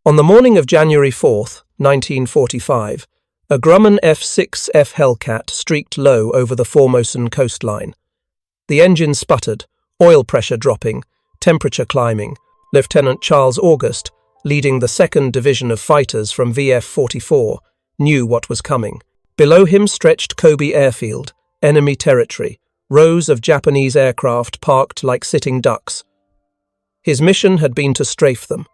On the morning of January 4th, 1945, a Grumman F6F Hellcat streaked low over the Formosan coastline. The engine sputtered, oil pressure dropping, temperature climbing. Lieutenant Charles August, leading the 2nd Division of fighters from VF-44, knew what was coming. Below him stretched Kobe Airfield, enemy territory, rows of Japanese aircraft parked like sitting ducks. His mission had been to strafe them.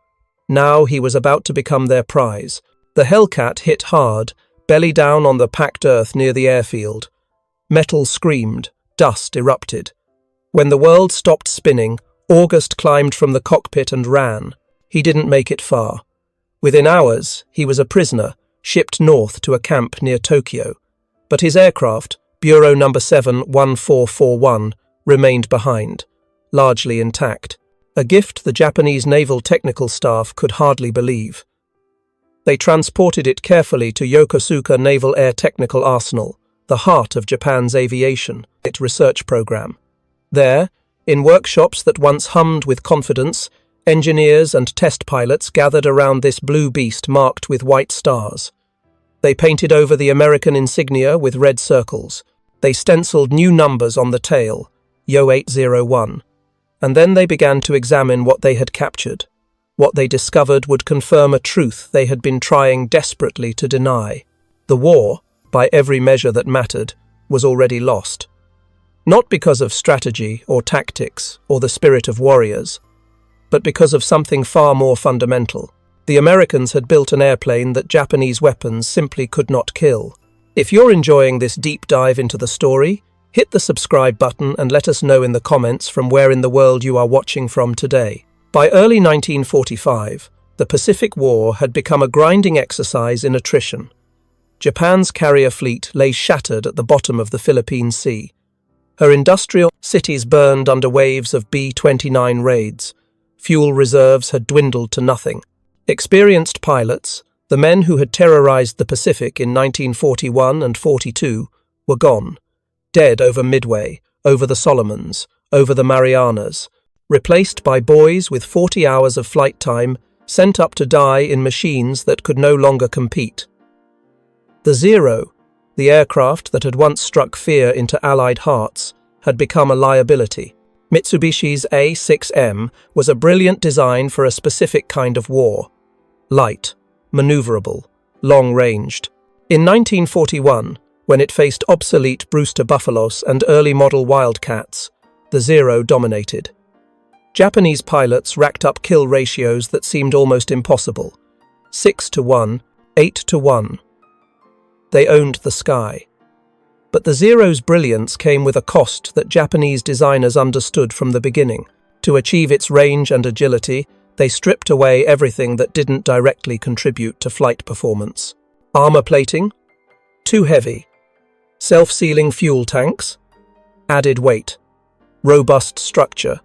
Now he was about to become their prize. The Hellcat hit hard, belly down on the packed earth near the airfield. Metal screamed, dust erupted. When the world stopped spinning, August climbed from the cockpit and ran. He didn't make it far. Within hours, he was a prisoner, shipped north to a camp near Tokyo. But his aircraft, Bureau No. 71441, remained behind, largely intact, a gift the Japanese naval technical staff could hardly believe. They transported it carefully to Yokosuka Naval Air Technical Arsenal, the heart of Japan's aviation, its research program. There, in workshops that once hummed with confidence, engineers and test pilots gathered around this blue beast marked with white stars. They painted over the American insignia with red circles. They stenciled new numbers on the tail, Yo801. And then they began to examine what they had captured. What they discovered would confirm a truth they had been trying desperately to deny. The war, by every measure that mattered, was already lost. Not because of strategy or tactics or the spirit of warriors, but because of something far more fundamental. The Americans had built an airplane that Japanese weapons simply could not kill. If you're enjoying this deep dive into the story, hit the subscribe button and let us know in the comments from where in the world you are watching from today. By early 1945, the Pacific War had become a grinding exercise in attrition. Japan's carrier fleet lay shattered at the bottom of the Philippine Sea. Her industrial cities burned under waves of B-29 raids. Fuel reserves had dwindled to nothing. Experienced pilots, the men who had terrorized the Pacific in 1941 and 42, were gone. Dead over Midway, over the Solomons, over the Marianas, replaced by boys with 40 hours of flight time, sent up to die in machines that could no longer compete. The Zero, the aircraft that had once struck fear into Allied hearts, had become a liability. Mitsubishi's A6M was a brilliant design for a specific kind of war. Light, maneuverable, long-ranged. In 1941, when it faced obsolete Brewster Buffaloes and early-model Wildcats, the Zero dominated. Japanese pilots racked up kill ratios that seemed almost impossible. 6-1, 8-1. They owned the sky. But the Zero's brilliance came with a cost that Japanese designers understood from the beginning. To achieve its range and agility, they stripped away everything that didn't directly contribute to flight performance. Armor plating? Too heavy. Self-sealing fuel tanks? Added weight. Robust structure.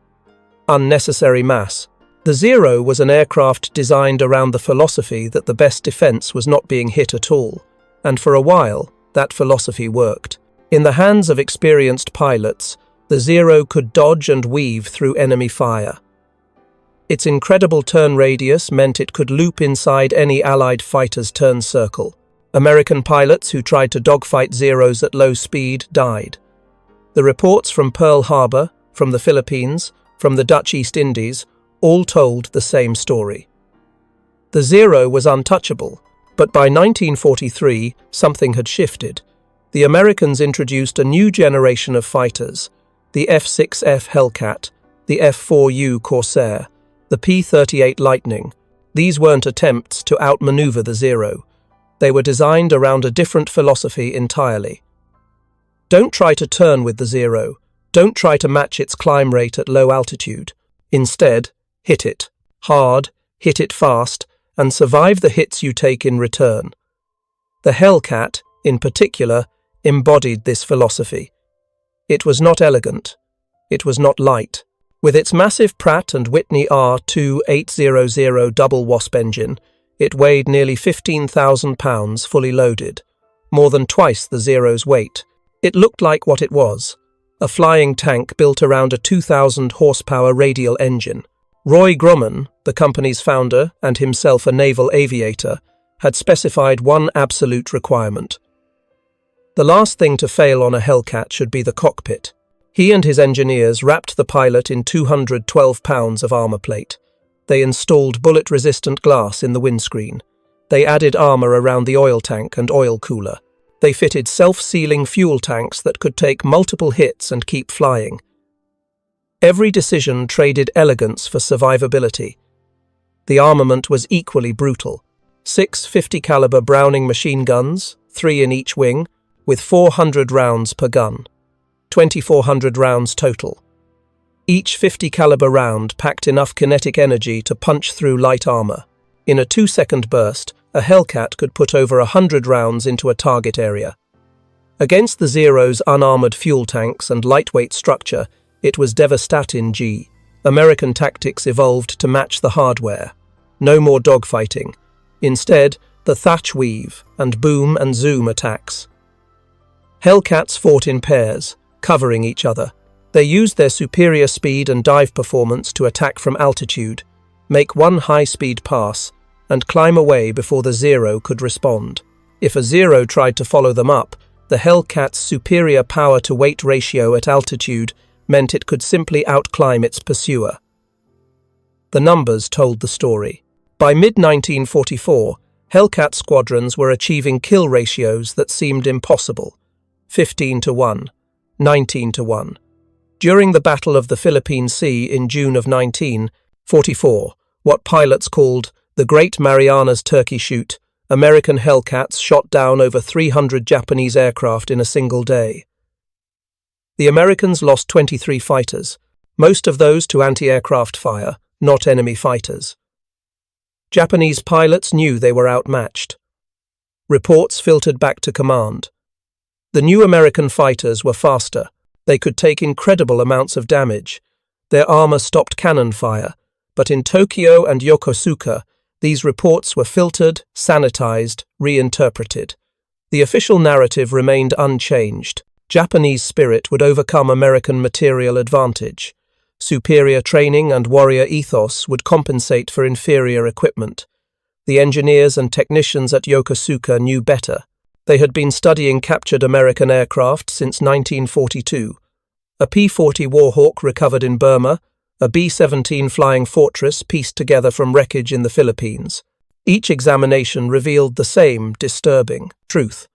Unnecessary mass. The Zero was an aircraft designed around the philosophy that the best defense was not being hit at all. And for a while, that philosophy worked. In the hands of experienced pilots, the Zero could dodge and weave through enemy fire. Its incredible turn radius meant it could loop inside any Allied fighter's turn circle. American pilots who tried to dogfight Zeros at low speed died. The reports from Pearl Harbor, from the Philippines, from the Dutch East Indies, all told the same story. The Zero was untouchable, but by 1943, something had shifted. The Americans introduced a new generation of fighters, the F6F Hellcat, the F4U Corsair, the P-38 Lightning. These weren't attempts to outmaneuver the Zero. They were designed around a different philosophy entirely. Don't try to turn with the Zero. Don't try to match its climb rate at low altitude. Instead, hit it hard, hit it fast, and survive the hits you take in return. The Hellcat, in particular, embodied this philosophy. It was not elegant. It was not light. With its massive Pratt & Whitney R2800 double Wasp engine, it weighed nearly 15,000 pounds fully loaded, more than twice the Zero's weight. It looked like what it was, a flying tank built around a 2,000 horsepower radial engine. Roy Grumman, the company's founder and himself a naval aviator, had specified one absolute requirement. The last thing to fail on a Hellcat should be the cockpit. He and his engineers wrapped the pilot in 212 pounds of armor plate. They installed bullet-resistant glass in the windscreen. They added armor around the oil tank and oil cooler. They fitted self-sealing fuel tanks that could take multiple hits and keep flying. Every decision traded elegance for survivability. The armament was equally brutal. 6 50-caliber Browning machine guns, 3 in each wing, with 400 rounds per gun. 2,400 rounds total. Each 50-caliber round packed enough kinetic energy to punch through light armor. In a 2-second burst, a Hellcat could put over 100 rounds into a target area. Against the Zero's unarmored fuel tanks and lightweight structure, it was devastating. American tactics evolved to match the hardware. No more dogfighting. Instead, the thatch weave and boom and zoom attacks. Hellcats fought in pairs, covering each other. They used their superior speed and dive performance to attack from altitude, make one high-speed pass, and climb away before the Zero could respond. If a Zero tried to follow them up, the Hellcat's superior power-to-weight ratio at altitude meant it could simply outclimb its pursuer. The numbers told the story. By mid-1944, Hellcat squadrons were achieving kill ratios that seemed impossible. 15-1, 19-1. During the Battle of the Philippine Sea in June of 1944, what pilots called the Great Marianas Turkey Shoot, American Hellcats shot down over 300 Japanese aircraft in a single day. The Americans lost 23 fighters, most of those to anti-aircraft fire, not enemy fighters. Japanese pilots knew they were outmatched. Reports filtered back to command. The new American fighters were faster. They could take incredible amounts of damage. Their armor stopped cannon fire, but in Tokyo and Yokosuka, these reports were filtered, sanitized, reinterpreted. The official narrative remained unchanged. Japanese spirit would overcome American material advantage. Superior training and warrior ethos would compensate for inferior equipment. The engineers and technicians at Yokosuka knew better. They had been studying captured American aircraft since 1942. A P-40 Warhawk recovered in Burma, a B-17 Flying Fortress pieced together from wreckage in the Philippines. Each examination revealed the same disturbing truth.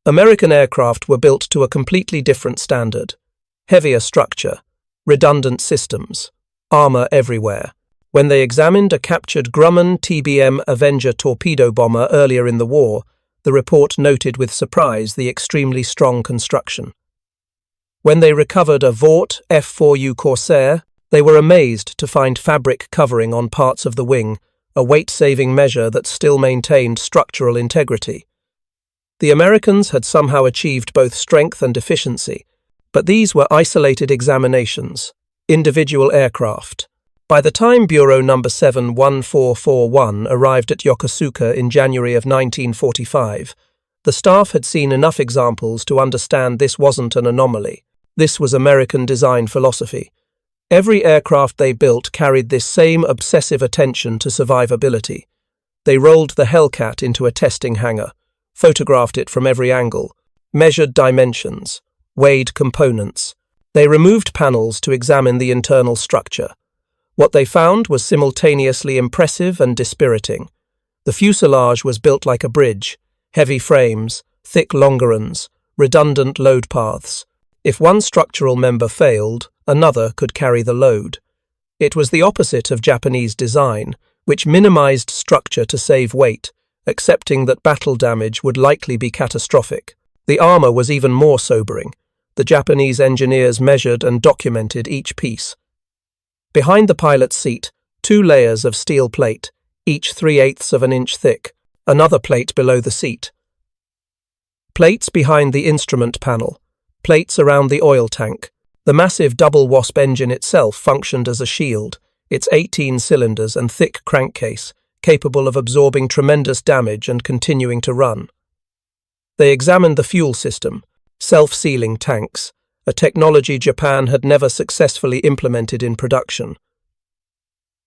American aircraft were built to a completely different standard. Heavier structure, redundant systems, armor everywhere. When they examined a captured Grumman TBM Avenger torpedo bomber earlier in the war, the report noted with surprise the extremely strong construction. When they recovered a Vought F4U Corsair, they were amazed to find fabric covering on parts of the wing, a weight-saving measure that still maintained structural integrity. The Americans had somehow achieved both strength and efficiency, but these were isolated examinations, individual aircraft. By the time Bureau No. 71441 arrived at Yokosuka in January of 1945, the staff had seen enough examples to understand this wasn't an anomaly. This was American design philosophy. Every aircraft they built carried this same obsessive attention to survivability. They rolled the Hellcat into a testing hangar, photographed it from every angle, measured dimensions, weighed components. They removed panels to examine the internal structure. What they found was simultaneously impressive and dispiriting. The fuselage was built like a bridge, heavy frames, thick longerons, redundant load paths. If one structural member failed, another could carry the load. It was the opposite of Japanese design, which minimized structure to save weight, accepting that battle damage would likely be catastrophic. The armor was even more sobering. The Japanese engineers measured and documented each piece. Behind the pilot's seat, 2 layers of steel plate, each 3/8 of an inch thick, another plate below the seat. Plates behind the instrument panel, plates around the oil tank. The massive double-wasp engine itself functioned as a shield, its 18 cylinders and thick crankcase, capable of absorbing tremendous damage and continuing to run. They examined the fuel system, self-sealing tanks, a technology Japan had never successfully implemented in production.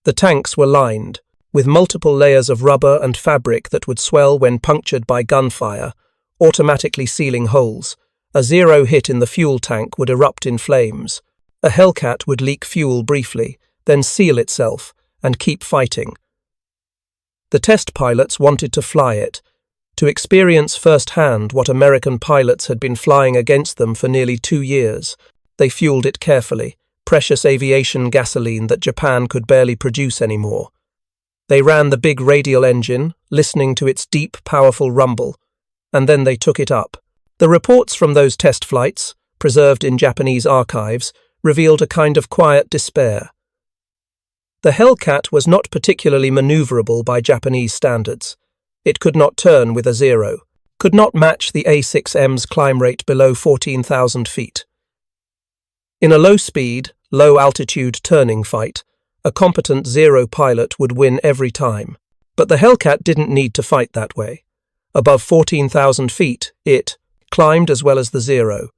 The tanks were lined, with multiple layers of rubber and fabric that would swell when punctured by gunfire, automatically sealing holes. A zero hit in the fuel tank would erupt in flames. A Hellcat would leak fuel briefly, then seal itself, and keep fighting. The test pilots wanted to fly it, to experience firsthand what American pilots had been flying against them for nearly 2 years. They fueled it carefully, precious aviation gasoline that Japan could barely produce anymore. They ran the big radial engine, listening to its deep, powerful rumble, and then they took it up. The reports from those test flights, preserved in Japanese archives, revealed a kind of quiet despair. The Hellcat was not particularly maneuverable by Japanese standards. It could not turn with a zero, could not match the A6M's climb rate below 14,000 feet. In a low-speed, low-altitude turning fight, a competent zero pilot would win every time. But the Hellcat didn't need to fight that way. Above 14,000 feet, it climbed as well as the zero.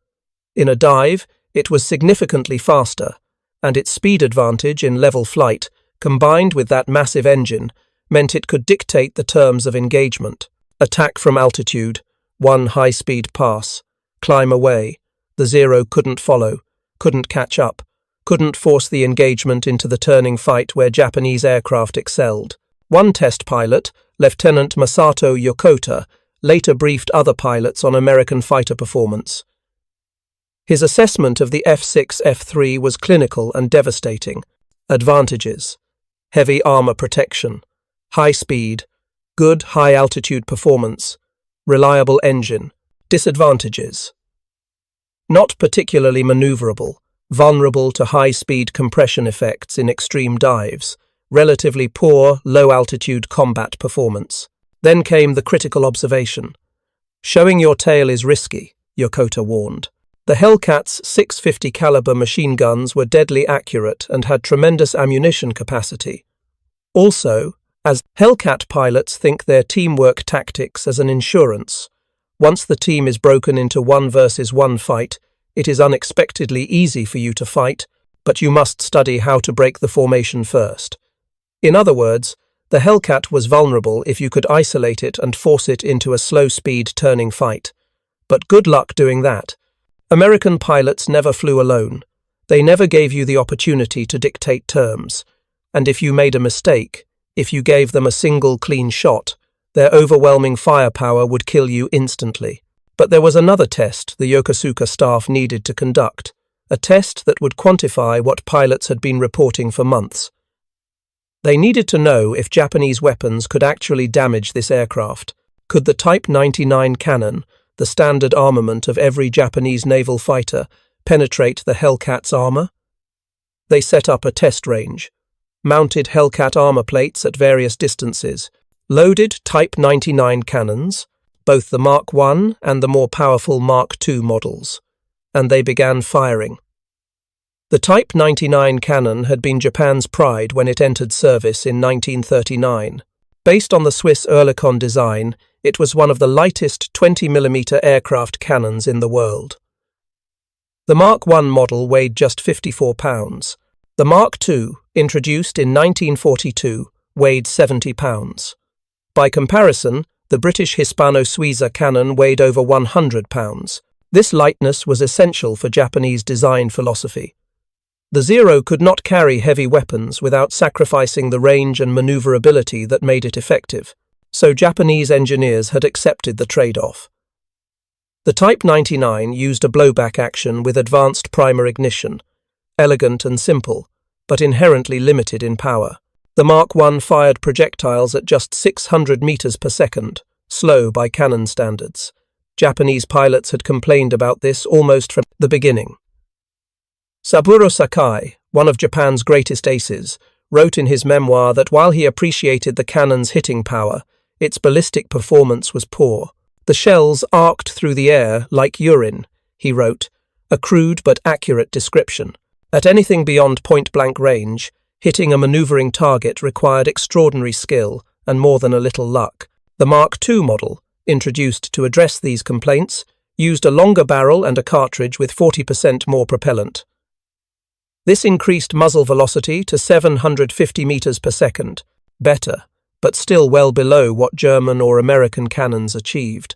In a dive, it was significantly faster, and its speed advantage in level flight, combined with that massive engine, meant it could dictate the terms of engagement. Attack from altitude, one high-speed pass, climb away. The zero couldn't follow, couldn't catch up, couldn't force the engagement into the turning fight where Japanese aircraft excelled. One test pilot, Lieutenant Masato Yokota, later briefed other pilots on American fighter performance. His assessment of the F6F was clinical and devastating. Advantages: heavy armor protection, high speed, good high-altitude performance, reliable engine. Disadvantages: not particularly maneuverable, vulnerable to high-speed compression effects in extreme dives, relatively poor low-altitude combat performance. Then came the critical observation. Showing your tail is risky, Yokota warned. The Hellcat's .650 caliber machine guns were deadly accurate and had tremendous ammunition capacity. Also, as Hellcat pilots think their teamwork tactics as an insurance. Once the team is broken into 1 versus 1 fight, it is unexpectedly easy for you to fight, but you must study how to break the formation first. In other words, the Hellcat was vulnerable if you could isolate it and force it into a slow-speed turning fight. But good luck doing that. American pilots never flew alone. They never gave you the opportunity to dictate terms. And if you made a mistake, if you gave them a single clean shot, their overwhelming firepower would kill you instantly. But there was another test the Yokosuka staff needed to conduct, a test that would quantify what pilots had been reporting for months. They needed to know if Japanese weapons could actually damage this aircraft. Could the Type 99 cannon, the standard armament of every Japanese naval fighter, penetrate the Hellcat's armor? They set up a test range, mounted Hellcat armor plates at various distances, loaded Type 99 cannons, both the Mark I and the more powerful Mark II models, and they began firing. The Type 99 cannon had been Japan's pride when it entered service in 1939. Based on the Swiss Oerlikon design, it was one of the lightest 20mm aircraft cannons in the world. The Mark I model weighed just 54 pounds. The Mark II, introduced in 1942, weighed 70 pounds. By comparison, the British Hispano-Suiza cannon weighed over 100 pounds. This lightness was essential for Japanese design philosophy. The Zero could not carry heavy weapons without sacrificing the range and maneuverability that made it effective, so Japanese engineers had accepted the trade-off. The Type 99 used a blowback action with advanced primer ignition, elegant and simple, but inherently limited in power. The Mark I fired projectiles at just 600 meters per second, slow by cannon standards. Japanese pilots had complained about this almost from the beginning. Saburo Sakai, one of Japan's greatest aces, wrote in his memoir that while he appreciated the cannon's hitting power, its ballistic performance was poor. The shells arced through the air like urine, he wrote, a crude but accurate description. At anything beyond point-blank range, hitting a maneuvering target required extraordinary skill and more than a little luck. The Mark II model, introduced to address these complaints, used a longer barrel and a cartridge with 40% more propellant. This increased muzzle velocity to 750 meters per second. Better, but still well below what German or American cannons achieved.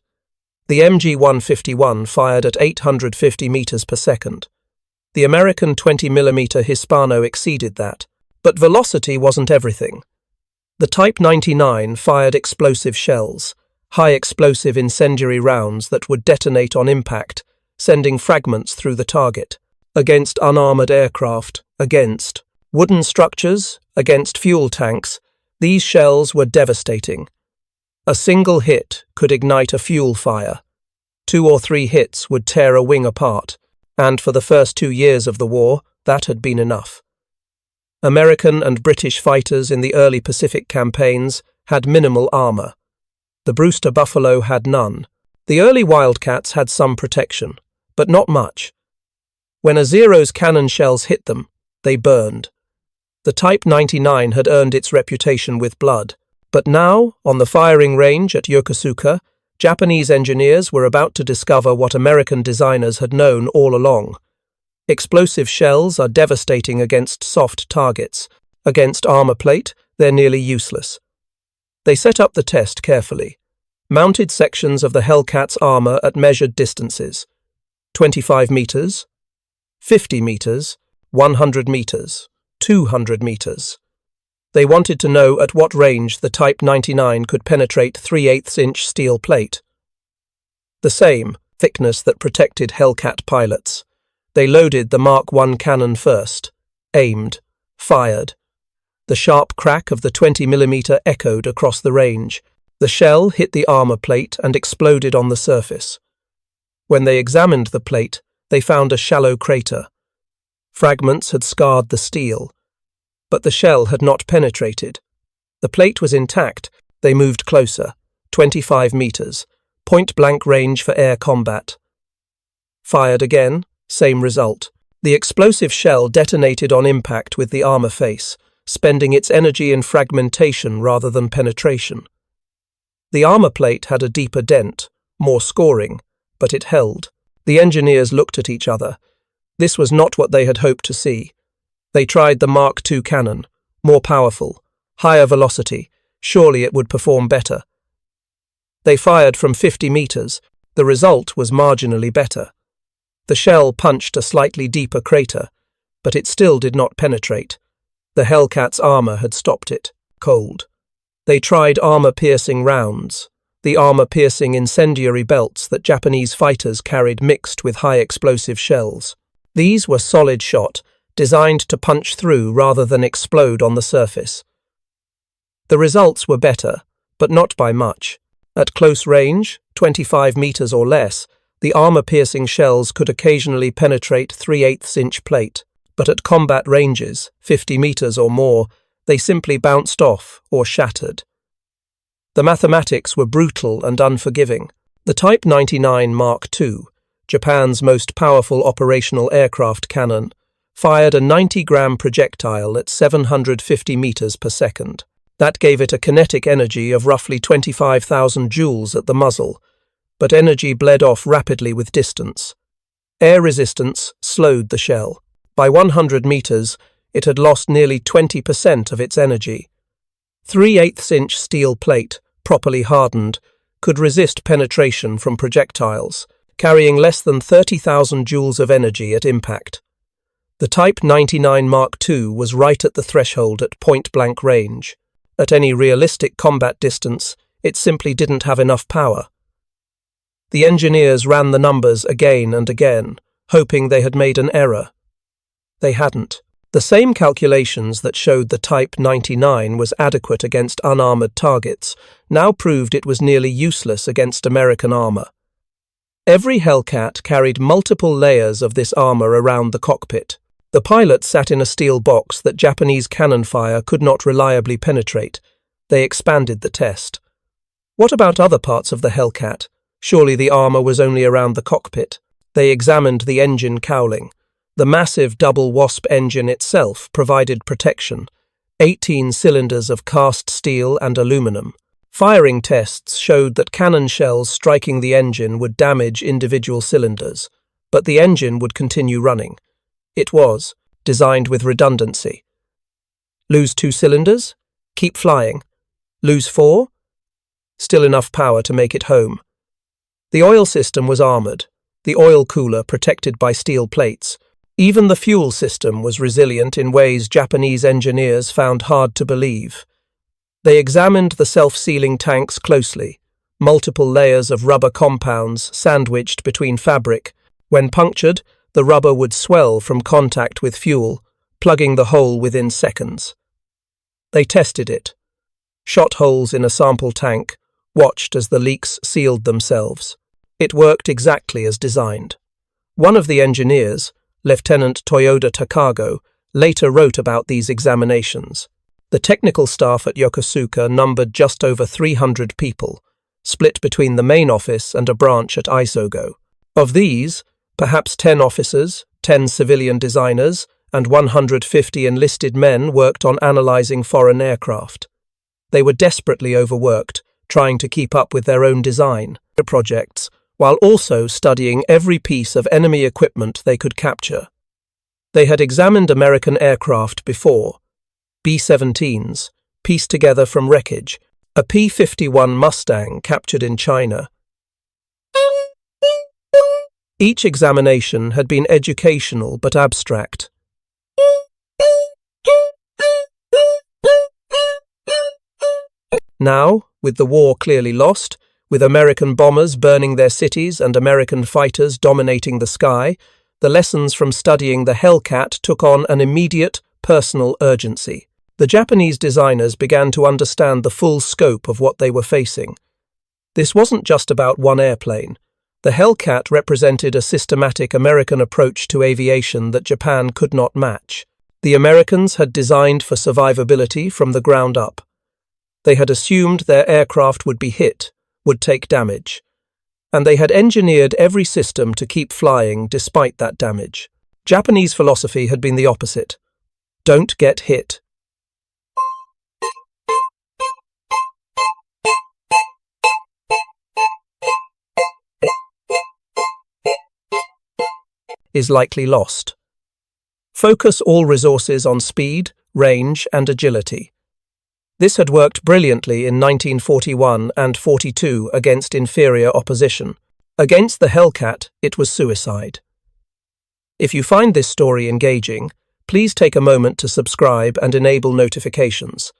The MG-151 fired at 850 meters per second. The American 20mm Hispano exceeded that, but velocity wasn't everything. The Type 99 fired explosive shells, high-explosive incendiary rounds that would detonate on impact, sending fragments through the target, against unarmored aircraft, against wooden structures, against fuel tanks. These shells were devastating. A single hit could ignite a fuel fire. 2 or 3 hits would tear a wing apart, and for the first 2 years of the war, that had been enough. American and British fighters in the early Pacific campaigns had minimal armor. The Brewster Buffalo had none. The early Wildcats had some protection, but not much. When a Zero's cannon shells hit them, they burned. The Type 99 had earned its reputation with blood, but now, on the firing range at Yokosuka, Japanese engineers were about to discover what American designers had known all along. Explosive shells are devastating against soft targets. Against armor plate, they're nearly useless. They set up the test carefully. Mounted sections of the Hellcat's armor at measured distances. 25 meters, 50 meters, 100 meters, 200 meters. They wanted to know at what range the Type 99 could penetrate 3/8-inch steel plate. The same thickness that protected Hellcat pilots. They loaded the Mark I cannon first, aimed, fired. The sharp crack of the 20mm echoed across the range. The shell hit the armor plate and exploded on the surface. When they examined the plate, they found a shallow crater. Fragments had scarred the steel, but the shell had not penetrated. The plate was intact. They moved closer, 25 meters, point-blank range for air combat. Fired again, same result. The explosive shell detonated on impact with the armor face, spending its energy in fragmentation rather than penetration. The armor plate had a deeper dent, more scoring, but it held. The engineers looked at each other. This was not what they had hoped to see. They tried the Mark II cannon, more powerful, higher velocity. Surely it would perform better. They fired from 50 meters. The result was marginally better. The shell punched a slightly deeper crater, but it still did not penetrate. The Hellcat's armor had stopped it, cold. They tried armor-piercing rounds, the armor-piercing incendiary belts that Japanese fighters carried mixed with high-explosive shells. These were solid shot, designed to punch through rather than explode on the surface. The results were better, but not by much. At close range, 25 meters or less, the armor-piercing shells could occasionally penetrate 3/8-inch plate, but at combat ranges, 50 meters or more, they simply bounced off or shattered. The mathematics were brutal and unforgiving. The Type 99 Mark II, Japan's most powerful operational aircraft cannon, fired a 90-gram projectile at 750 meters per second. That gave it a kinetic energy of roughly 25,000 joules at the muzzle, but energy bled off rapidly with distance. Air resistance slowed the shell. By 100 meters, it had lost nearly 20% of its energy. 3/8-inch steel plate, properly hardened, could resist penetration from projectiles, carrying less than 30,000 joules of energy at impact. The Type 99 Mark II was right at the threshold at point-blank range. At any realistic combat distance, it simply didn't have enough power. The engineers ran the numbers again and again, hoping they had made an error. They hadn't. The same calculations that showed the Type 99 was adequate against unarmored targets now proved it was nearly useless against American armor. Every Hellcat carried multiple layers of this armor around the cockpit. The pilot sat in a steel box that Japanese cannon fire could not reliably penetrate. They expanded the test. What about other parts of the Hellcat? Surely the armor was only around the cockpit. They examined the engine cowling. The massive double Wasp engine itself provided protection. 18 cylinders of cast steel and aluminum. Firing tests showed that cannon shells striking the engine would damage individual cylinders, but the engine would continue running. It was designed with redundancy. Lose 2 cylinders? Keep flying. Lose 4? Still enough power to make it home. The oil system was armoured, the oil cooler protected by steel plates. Even the fuel system was resilient in ways Japanese engineers found hard to believe. They examined the self-sealing tanks closely, multiple layers of rubber compounds sandwiched between fabric. When punctured, the rubber would swell from contact with fuel, plugging the hole within seconds. They tested it, shot holes in a sample tank, watched as the leaks sealed themselves. It worked exactly as designed. One of the engineers, Lieutenant Toyoda Takago, later wrote about these examinations. The technical staff at Yokosuka numbered just over 300 people, split between the main office and a branch at Isogo. Of these, perhaps 10 officers, 10 civilian designers, and 150 enlisted men worked on analyzing foreign aircraft. They were desperately overworked, trying to keep up with their own design projects, while also studying every piece of enemy equipment they could capture. They had examined American aircraft before, B-17s, pieced together from wreckage, a P-51 Mustang captured in China. Each examination had been educational but abstract. Now, with the war clearly lost, with American bombers burning their cities and American fighters dominating the sky, the lessons from studying the Hellcat took on an immediate, personal urgency. The Japanese designers began to understand the full scope of what they were facing. This wasn't just about one airplane. The Hellcat represented a systematic American approach to aviation that Japan could not match. The Americans had designed for survivability from the ground up. They had assumed their aircraft would be hit, would take damage, and they had engineered every system to keep flying despite that damage. Japanese philosophy had been the opposite. Don't get hit. Is likely lost. Focus all resources on speed, range, and agility. This had worked brilliantly in 1941 and 42 against inferior opposition. Against the Hellcat, it was suicide. If you find this story engaging, please take a moment to subscribe and enable notifications.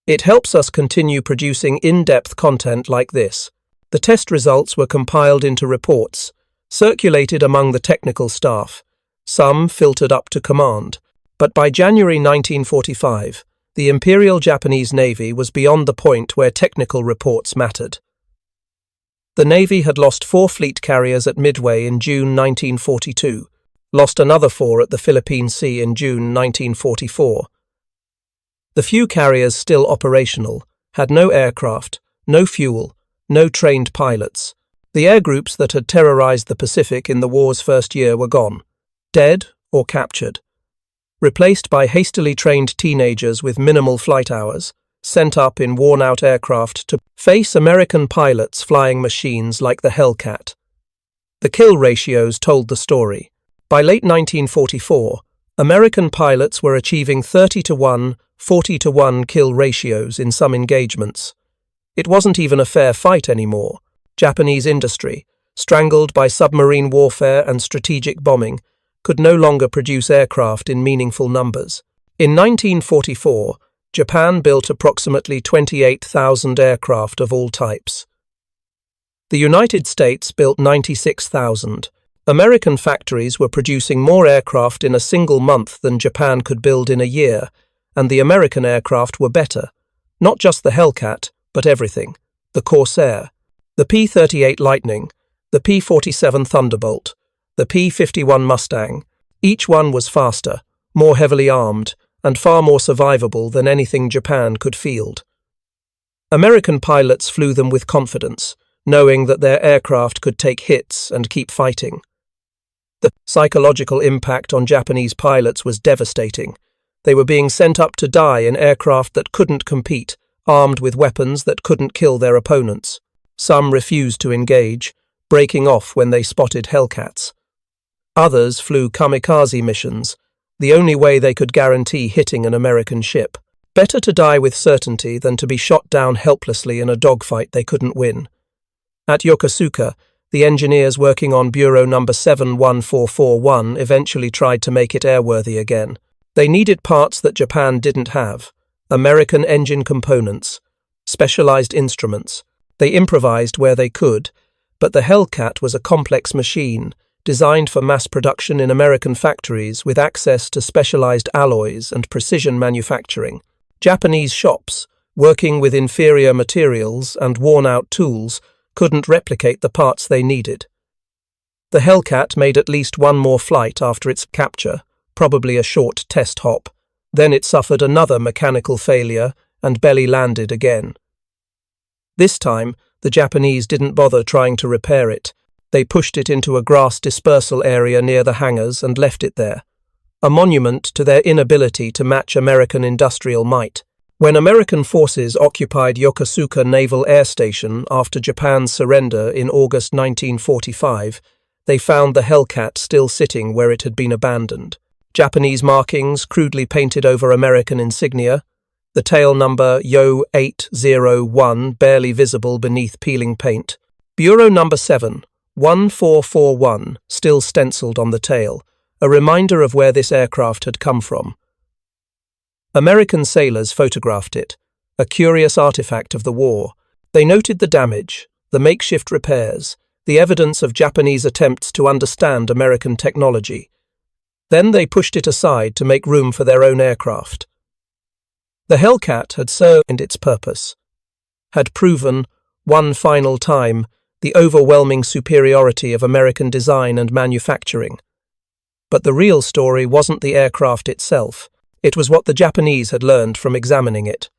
It helps us continue producing in-depth content like this. The test results were compiled into reports, circulated among the technical staff, some filtered up to command. But by January 1945, the Imperial Japanese Navy was beyond the point where technical reports mattered. The Navy had lost 4 fleet carriers at Midway in June 1942, lost another 4 at the Philippine Sea in June 1944. The few carriers still operational had no aircraft, no fuel, no trained pilots. The air groups that had terrorized the Pacific in the war's first year were gone, dead or captured, replaced by hastily trained teenagers with minimal flight hours, sent up in worn-out aircraft to face American pilots flying machines like the Hellcat. The kill ratios told the story. By late 1944, American pilots were achieving 30-to-1, 40-to-1 kill ratios in some engagements. It wasn't even a fair fight anymore. Japanese industry, strangled by submarine warfare and strategic bombing, could no longer produce aircraft in meaningful numbers. In 1944, Japan built approximately 28,000 aircraft of all types. The United States built 96,000. American factories were producing more aircraft in a single month than Japan could build in a year, and the American aircraft were better. Not just the Hellcat, but everything. The Corsair, the P-38 Lightning, the P-47 Thunderbolt, the P-51 Mustang. Each one was faster, more heavily armed, and far more survivable than anything Japan could field. American pilots flew them with confidence, knowing that their aircraft could take hits and keep fighting. The psychological impact on Japanese pilots was devastating. They were being sent up to die in aircraft that couldn't compete, armed with weapons that couldn't kill their opponents. Some refused to engage, breaking off when they spotted Hellcats. Others flew kamikaze missions, the only way they could guarantee hitting an American ship. Better to die with certainty than to be shot down helplessly in a dogfight they couldn't win. At Yokosuka, the engineers working on Bureau number 71441 eventually tried to make it airworthy again. They needed parts that Japan didn't have: American engine components, specialized instruments. They improvised where they could, but the Hellcat was a complex machine, designed for mass production in American factories with access to specialized alloys and precision manufacturing. Japanese shops, working with inferior materials and worn-out tools, couldn't replicate the parts they needed. The Hellcat made at least one more flight after its capture, probably a short test hop. Then it suffered another mechanical failure and belly landed again. This time, the Japanese didn't bother trying to repair it. They pushed it into a grass dispersal area near the hangars and left it there, a monument to their inability to match American industrial might. When American forces occupied Yokosuka Naval Air Station after Japan's surrender in August 1945, they found the Hellcat still sitting where it had been abandoned. Japanese markings crudely painted over American insignia, the tail number Yo-801 barely visible beneath peeling paint. Bureau number 71441 still stenciled on the tail, a reminder of where this aircraft had come from. American sailors photographed it, a curious artifact of the war. They noted the damage, the makeshift repairs, the evidence of Japanese attempts to understand American technology. Then they pushed it aside to make room for their own aircraft. The Hellcat had served its purpose, had proven, one final time, the overwhelming superiority of American design and manufacturing. But the real story wasn't the aircraft itself. It was what the Japanese had learned from examining it.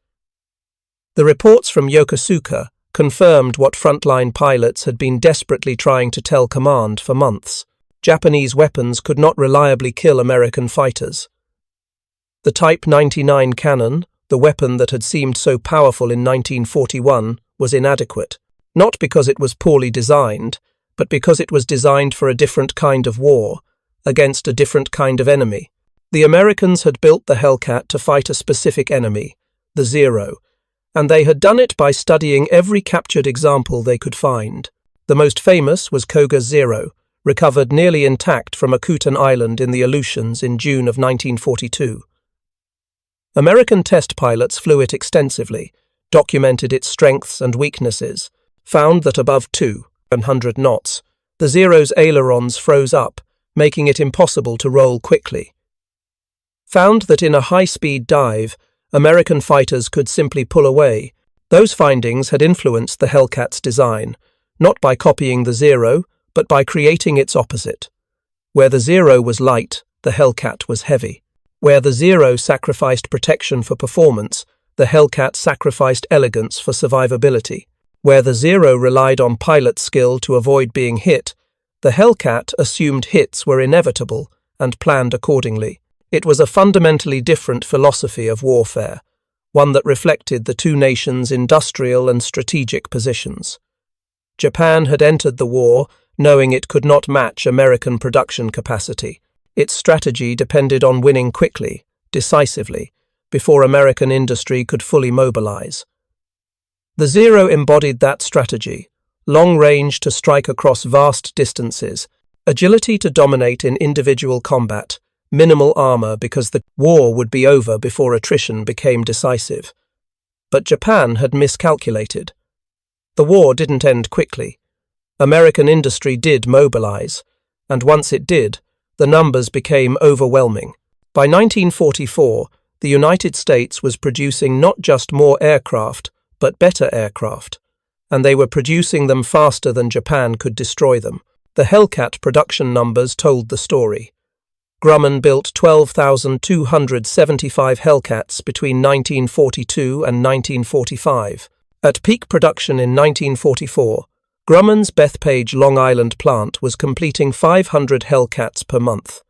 The reports from Yokosuka confirmed what frontline pilots had been desperately trying to tell command for months. Japanese weapons could not reliably kill American fighters. The Type 99 cannon, the weapon that had seemed so powerful in 1941, was inadequate, not because it was poorly designed, but because it was designed for a different kind of war, against a different kind of enemy. The Americans had built the Hellcat to fight a specific enemy, the Zero, and they had done it by studying every captured example they could find. The most famous was Koga Zero, recovered nearly intact from Akutan Island in the Aleutians in June of 1942. American test pilots flew it extensively, documented its strengths and weaknesses, found that above 200 knots, the Zero's ailerons froze up, making it impossible to roll quickly. Found that in a high-speed dive, American fighters could simply pull away. Those findings had influenced the Hellcat's design, not by copying the Zero, but by creating its opposite. Where the Zero was light, the Hellcat was heavy. Where the Zero sacrificed protection for performance, the Hellcat sacrificed elegance for survivability. Where the Zero relied on pilot skill to avoid being hit, the Hellcat assumed hits were inevitable and planned accordingly. It was a fundamentally different philosophy of warfare, one that reflected the two nations' industrial and strategic positions. Japan had entered the war knowing it could not match American production capacity. Its strategy depended on winning quickly, decisively, before American industry could fully mobilize. The Zero embodied that strategy: long range to strike across vast distances, agility to dominate in individual combat, minimal armor because the war would be over before attrition became decisive. But Japan had miscalculated. The war didn't end quickly. American industry did mobilize, and once it did, the numbers became overwhelming. By 1944, the United States was producing not just more aircraft, but better aircraft, and they were producing them faster than Japan could destroy them. The Hellcat production numbers told the story. Grumman built 12,275 Hellcats between 1942 and 1945. At peak production in 1944, Grumman's Bethpage, Long Island plant was completing 500 Hellcats per month.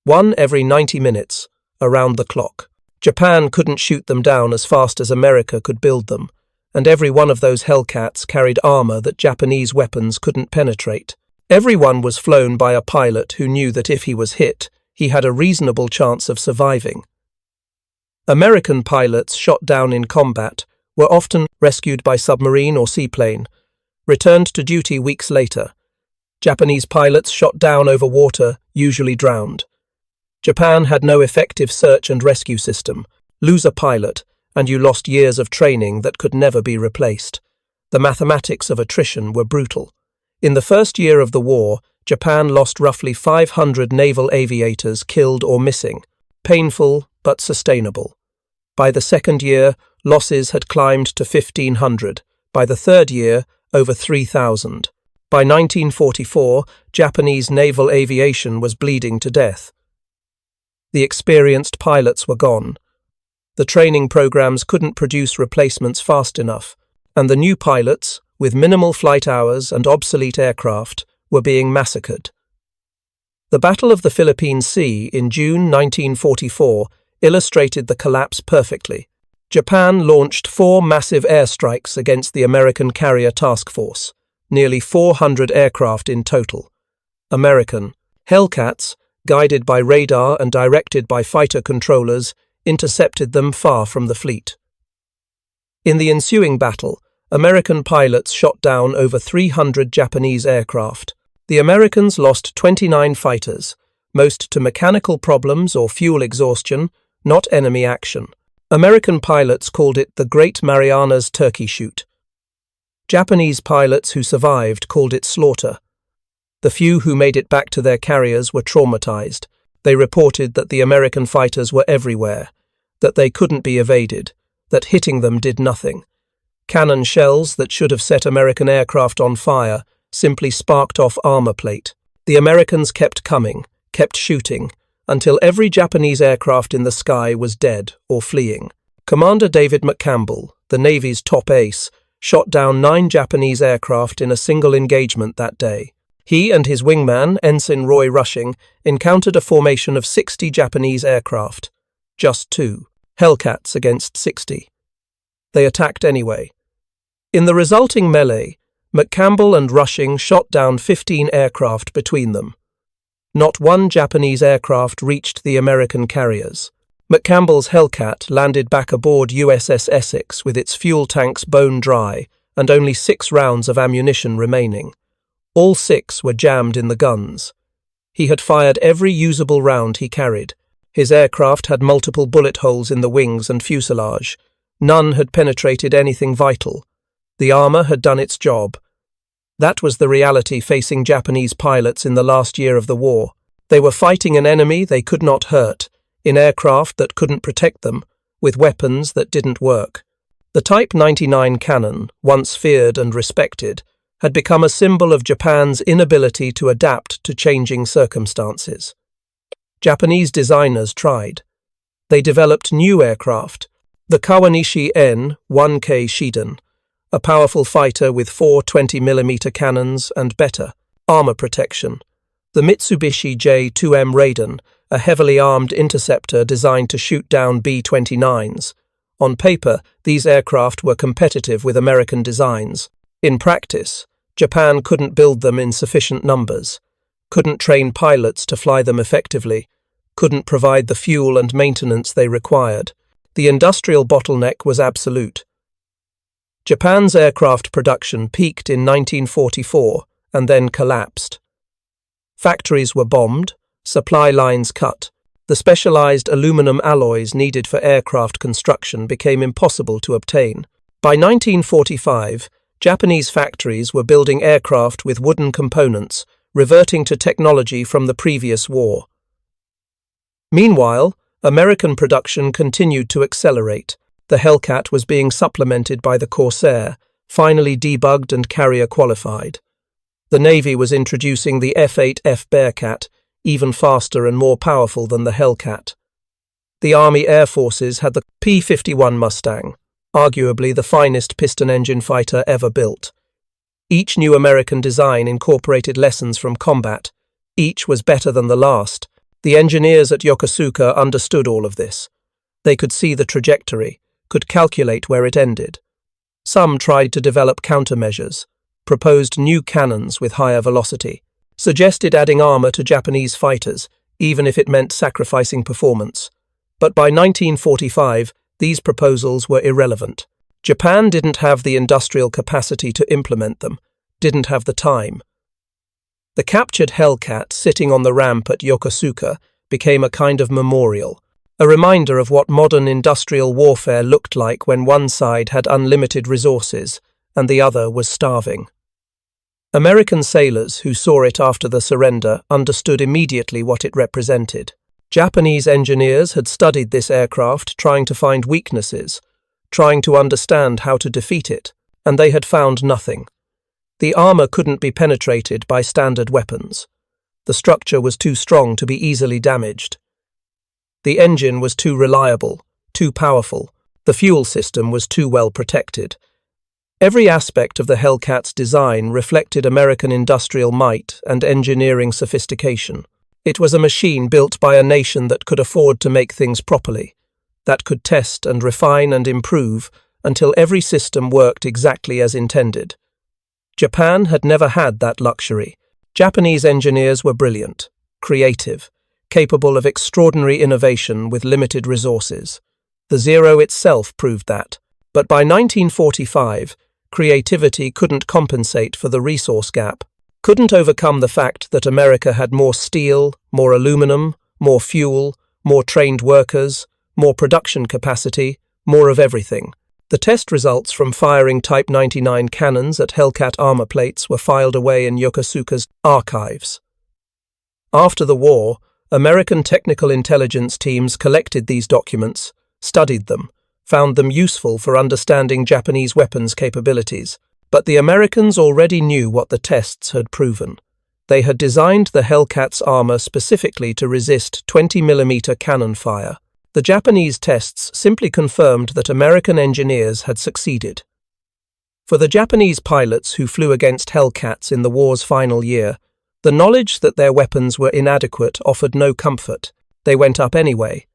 One every 90 minutes, around the clock. Japan couldn't shoot them down as fast as America could build them, and every one of those Hellcats carried armor that Japanese weapons couldn't penetrate. Every one was flown by a pilot who knew that if he was hit, he had a reasonable chance of surviving. American pilots shot down in combat were often rescued by submarine or seaplane, returned to duty weeks later. Japanese pilots shot down over water usually drowned. Japan had no effective search and rescue system. Lose a pilot, and you lost years of training that could never be replaced. The mathematics of attrition were brutal. In the first year of the war, Japan lost roughly 500 naval aviators killed or missing. Painful, but sustainable. By the second year, losses had climbed to 1,500. By the third year, over 3,000. By 1944, Japanese naval aviation was bleeding to death. The experienced pilots were gone. The training programs couldn't produce replacements fast enough, and the new pilots, with minimal flight hours and obsolete aircraft, were being massacred. The Battle of the Philippine Sea in June 1944 illustrated the collapse perfectly. Japan launched 4 massive airstrikes against the American carrier task force, nearly 400 aircraft in total. American Hellcats, guided by radar and directed by fighter controllers, intercepted them far from the fleet. In the ensuing battle, American pilots shot down over 300 Japanese aircraft. The Americans lost 29 fighters, most to mechanical problems or fuel exhaustion, not enemy action. American pilots called it the Great Marianas Turkey Shoot. Japanese pilots who survived called it slaughter. The few who made it back to their carriers were traumatized. They reported that the American fighters were everywhere, that they couldn't be evaded, that hitting them did nothing. Cannon shells that should have set American aircraft on fire simply sparked off armor plate. The Americans kept coming, kept shooting, until every Japanese aircraft in the sky was dead or fleeing. Commander David McCampbell, the Navy's top ace, shot down 9 Japanese aircraft in a single engagement that day. He and his wingman, Ensign Roy Rushing, encountered a formation of 60 Japanese aircraft. Just 2 Hellcats against 60. They attacked anyway. In the resulting melee, McCampbell and Rushing shot down 15 aircraft between them. Not one Japanese aircraft reached the American carriers. McCampbell's Hellcat landed back aboard USS Essex with its fuel tanks bone dry and only 6 rounds of ammunition remaining. All 6 were jammed in the guns. He had fired every usable round he carried. His aircraft had multiple bullet holes in the wings and fuselage. None had penetrated anything vital. The armor had done its job. That was the reality facing Japanese pilots in the last year of the war. They were fighting an enemy they could not hurt, in aircraft that couldn't protect them, with weapons that didn't work. The Type 99 cannon, once feared and respected, had become a symbol of Japan's inability to adapt to changing circumstances. Japanese designers tried. They developed new aircraft, the Kawanishi N-1K Shiden, a powerful fighter with 4 20mm cannons and better armor protection. The Mitsubishi J-2M Raiden, a heavily armed interceptor designed to shoot down B-29s. On paper, these aircraft were competitive with American designs. In practice, Japan couldn't build them in sufficient numbers, couldn't train pilots to fly them effectively, couldn't provide the fuel and maintenance they required. The industrial bottleneck was absolute. Japan's aircraft production peaked in 1944 and then collapsed. Factories were bombed, supply lines cut. The specialized aluminum alloys needed for aircraft construction became impossible to obtain. By 1945, Japanese factories were building aircraft with wooden components, reverting to technology from the previous war. Meanwhile, American production continued to accelerate. The Hellcat was being supplemented by the Corsair, finally debugged and carrier qualified. The Navy was introducing the F6F Bearcat, even faster and more powerful than the Hellcat. The Army Air Forces had the P-51 Mustang, arguably the finest piston-engine fighter ever built. Each new American design incorporated lessons from combat. Each was better than the last. The engineers at Yokosuka understood all of this. They could see the trajectory, could calculate where it ended. Some tried to develop countermeasures, proposed new cannons with higher velocity, suggested adding armor to Japanese fighters, even if it meant sacrificing performance. But by 1945, these proposals were irrelevant. Japan didn't have the industrial capacity to implement them, didn't have the time. The captured Hellcat sitting on the ramp at Yokosuka became a kind of memorial, a reminder of what modern industrial warfare looked like when one side had unlimited resources and the other was starving. American sailors who saw it after the surrender understood immediately what it represented. Japanese engineers had studied this aircraft, trying to find weaknesses, trying to understand how to defeat it, and they had found nothing. The armor couldn't be penetrated by standard weapons. The structure was too strong to be easily damaged. The engine was too reliable, too powerful. The fuel system was too well protected. Every aspect of the Hellcat's design reflected American industrial might and engineering sophistication. It was a machine built by a nation that could afford to make things properly, that could test and refine and improve until every system worked exactly as intended. Japan had never had that luxury. Japanese engineers were brilliant, creative, capable of extraordinary innovation with limited resources. The Zero itself proved that. But by 1945, creativity couldn't compensate for the resource gap, couldn't overcome the fact that America had more steel, more aluminum, more fuel, more trained workers, more production capacity, more of everything. The test results from firing Type 99 cannons at Hellcat armor plates were filed away in Yokosuka's archives. After the war, American technical intelligence teams collected these documents, studied them, found them useful for understanding Japanese weapons capabilities. But the Americans already knew what the tests had proven. They had designed the Hellcat's armor specifically to resist 20mm cannon fire. The Japanese tests simply confirmed that American engineers had succeeded. For the Japanese pilots who flew against Hellcats in the war's final year, the knowledge that their weapons were inadequate offered no comfort. They went up anyway.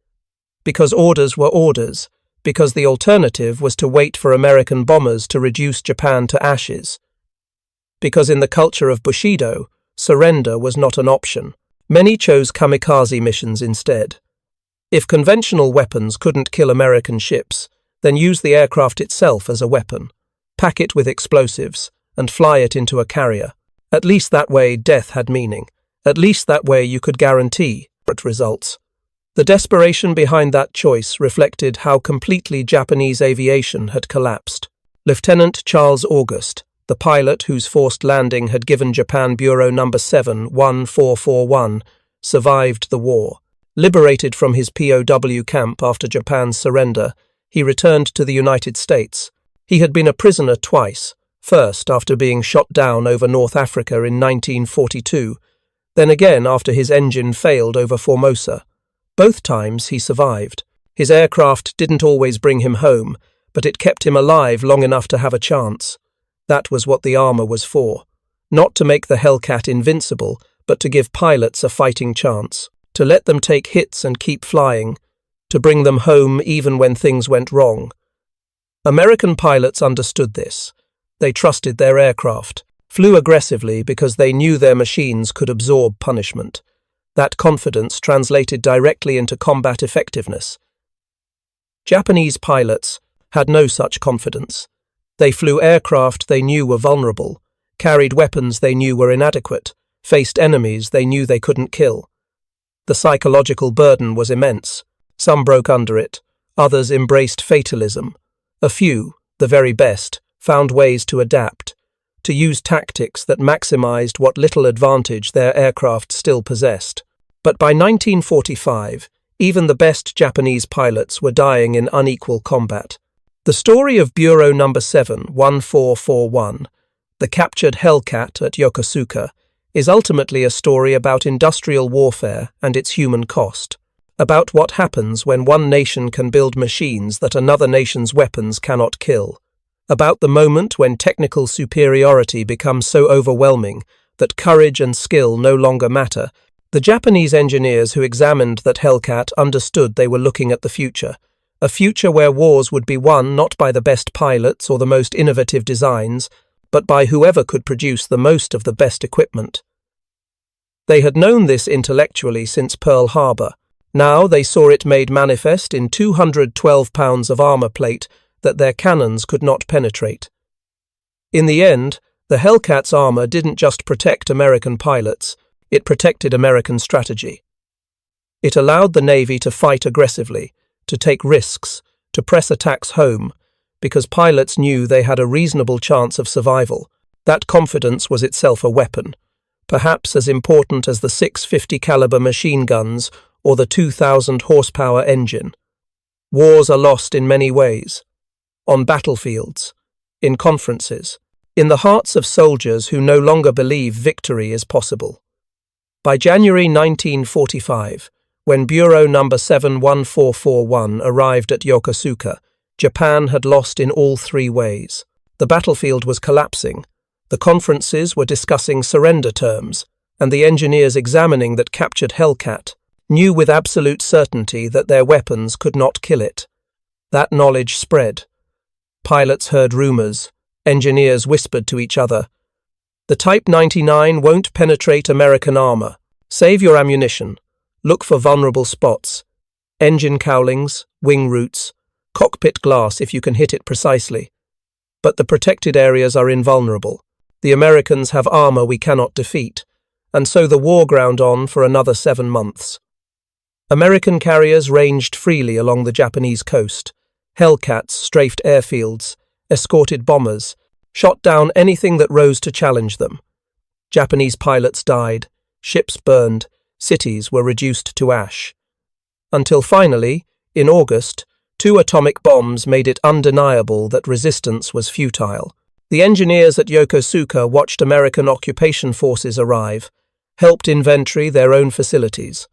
Because orders were orders. Because the alternative was to wait for American bombers to reduce Japan to ashes. Because in the culture of Bushido, surrender was not an option. Many chose kamikaze missions instead. If conventional weapons couldn't kill American ships, then use the aircraft itself as a weapon. Pack it with explosives and fly it into a carrier. At least that way death had meaning. At least that way you could guarantee results. The desperation behind that choice reflected how completely Japanese aviation had collapsed. Lieutenant Charles August, the pilot whose forced landing had given Japan Bureau No. 7-1441, survived the war. Liberated from his POW camp after Japan's surrender, he returned to the United States. He had been a prisoner twice, first after being shot down over North Africa in 1942, then again after his engine failed over Formosa. Both times he survived. His aircraft didn't always bring him home, but it kept him alive long enough to have a chance. That was what the armor was for. Not to make the Hellcat invincible, but to give pilots a fighting chance. To let them take hits and keep flying. To bring them home even when things went wrong. American pilots understood this. They trusted their aircraft, flew aggressively because they knew their machines could absorb punishment. That confidence translated directly into combat effectiveness. Japanese pilots had no such confidence. They flew aircraft they knew were vulnerable, carried weapons they knew were inadequate, faced enemies they knew they couldn't kill. The psychological burden was immense. Some broke under it, others embraced fatalism. A few, the very best, found ways to adapt, to use tactics that maximized what little advantage their aircraft still possessed. But by 1945, even the best Japanese pilots were dying in unequal combat. The story of Bureau No. 7-1441, the captured Hellcat at Yokosuka, is ultimately a story about industrial warfare and its human cost, about what happens when one nation can build machines that another nation's weapons cannot kill, about the moment when technical superiority becomes so overwhelming that courage and skill no longer matter. The Japanese engineers who examined that Hellcat understood they were looking at the future, a future where wars would be won not by the best pilots or the most innovative designs, but by whoever could produce the most of the best equipment. They had known this intellectually since Pearl Harbor. Now they saw it made manifest in 212 pounds of armor plate that their cannons could not penetrate. In the end, the Hellcats' armor didn't just protect American pilots, it protected American strategy. It allowed the Navy to fight aggressively, to take risks, to press attacks home, because pilots knew they had a reasonable chance of survival. That confidence was itself a weapon, perhaps as important as the 650 caliber machine guns or the 2,000 horsepower engine. Wars are lost in many ways. On battlefields, in conferences, in the hearts of soldiers who no longer believe victory is possible. By January 1945, when Bureau No. 71441 arrived at Yokosuka, Japan had lost in all three ways. The battlefield was collapsing, the conferences were discussing surrender terms, and the engineers examining that captured Hellcat knew with absolute certainty that their weapons could not kill it. That knowledge spread. Pilots heard rumors, engineers whispered to each other, "The Type 99 won't penetrate American armor. Save your ammunition. Look for vulnerable spots. Engine cowlings, wing roots, cockpit glass if you can hit it precisely. But the protected areas are invulnerable. The Americans have armor we cannot defeat." And so the war ground on for another 7 months. American carriers ranged freely along the Japanese coast. Hellcats strafed airfields, escorted bombers, shot down anything that rose to challenge them. Japanese pilots died, ships burned, cities were reduced to ash. Until finally, in August, 2 atomic bombs made it undeniable that resistance was futile. The engineers at Yokosuka watched American occupation forces arrive, helped inventory their own facilities,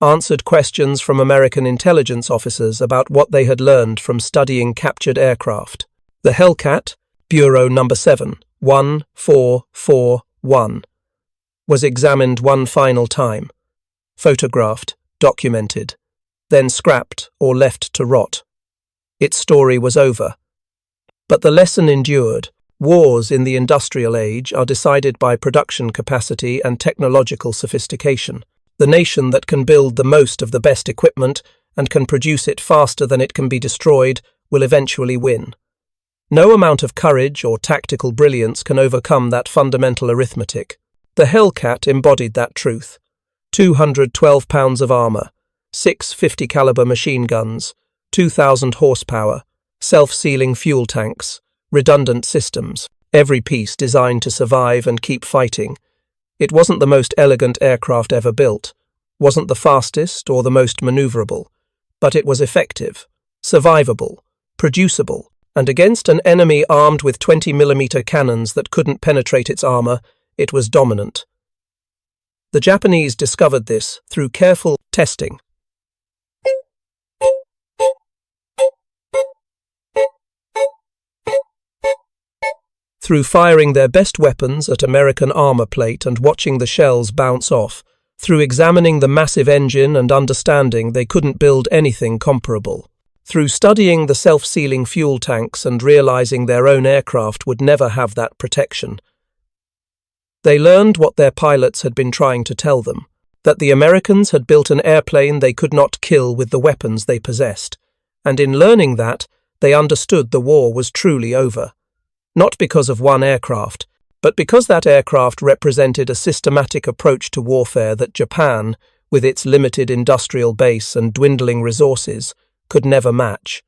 answered questions from American intelligence officers about what they had learned from studying captured aircraft. The Hellcat, Bureau No. 71441, was examined one final time, photographed, documented, then scrapped or left to rot. Its story was over. But the lesson endured. Wars in the industrial age are decided by production capacity and technological sophistication. The nation that can build the most of the best equipment and can produce it faster than it can be destroyed will eventually win. No amount of courage or tactical brilliance can overcome that fundamental arithmetic. The Hellcat embodied that truth. 212 pounds of armor, 650 caliber machine guns, 2,000 horsepower, self-sealing fuel tanks, redundant systems, every piece designed to survive and keep fighting. It wasn't the most elegant aircraft ever built, wasn't the fastest or the most maneuverable, but it was effective, survivable, producible, and against an enemy armed with 20mm cannons that couldn't penetrate its armor, it was dominant. The Japanese discovered this through careful testing. Through firing their best weapons at American armor plate and watching the shells bounce off, through examining the massive engine and understanding they couldn't build anything comparable, through studying the self-sealing fuel tanks and realizing their own aircraft would never have that protection. They learned what their pilots had been trying to tell them, that the Americans had built an airplane they could not kill with the weapons they possessed, and in learning that, they understood the war was truly over. Not because of one aircraft, but because that aircraft represented a systematic approach to warfare that Japan, with its limited industrial base and dwindling resources, could never match.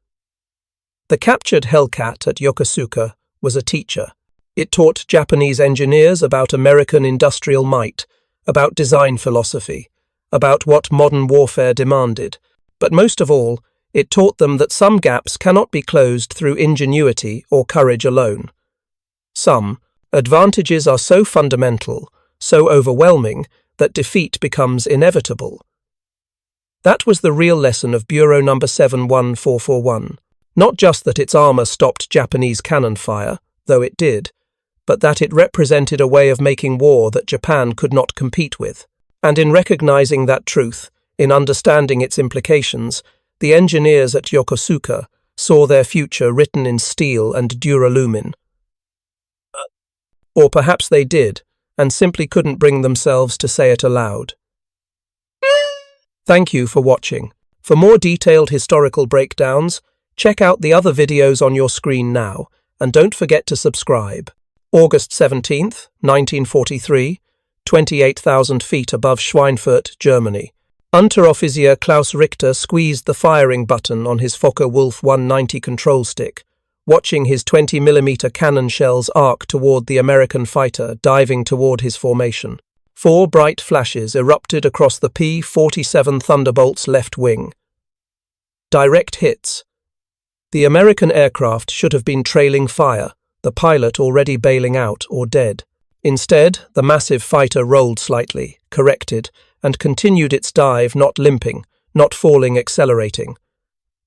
The captured Hellcat at Yokosuka was a teacher. It taught Japanese engineers about American industrial might, about design philosophy, about what modern warfare demanded, but most of all, it taught them that some gaps cannot be closed through ingenuity or courage alone. Some advantages are so fundamental, so overwhelming, that defeat becomes inevitable. That was the real lesson of Bureau No. 71441. Not just that its armor stopped Japanese cannon fire, though it did, but that it represented a way of making war that Japan could not compete with. And in recognizing that truth, in understanding its implications, the engineers at Yokosuka saw their future written in steel and duralumin. Or perhaps they did, and simply couldn't bring themselves to say it aloud. Thank you for watching. For more detailed historical breakdowns, check out the other videos on your screen now, and don't forget to subscribe. August 17th, 1943, 28,000 feet above Schweinfurt, Germany. Unteroffizier Klaus Richter squeezed the firing button on his Focke-Wulf 190 control stick, watching his 20mm cannon shells arc toward the American fighter diving toward his formation. 4 bright flashes erupted across the P-47 Thunderbolt's left wing. Direct hits. The American aircraft should have been trailing fire, the pilot already bailing out or dead. Instead, the massive fighter rolled slightly, corrected, and continued its dive, not limping, not falling, accelerating.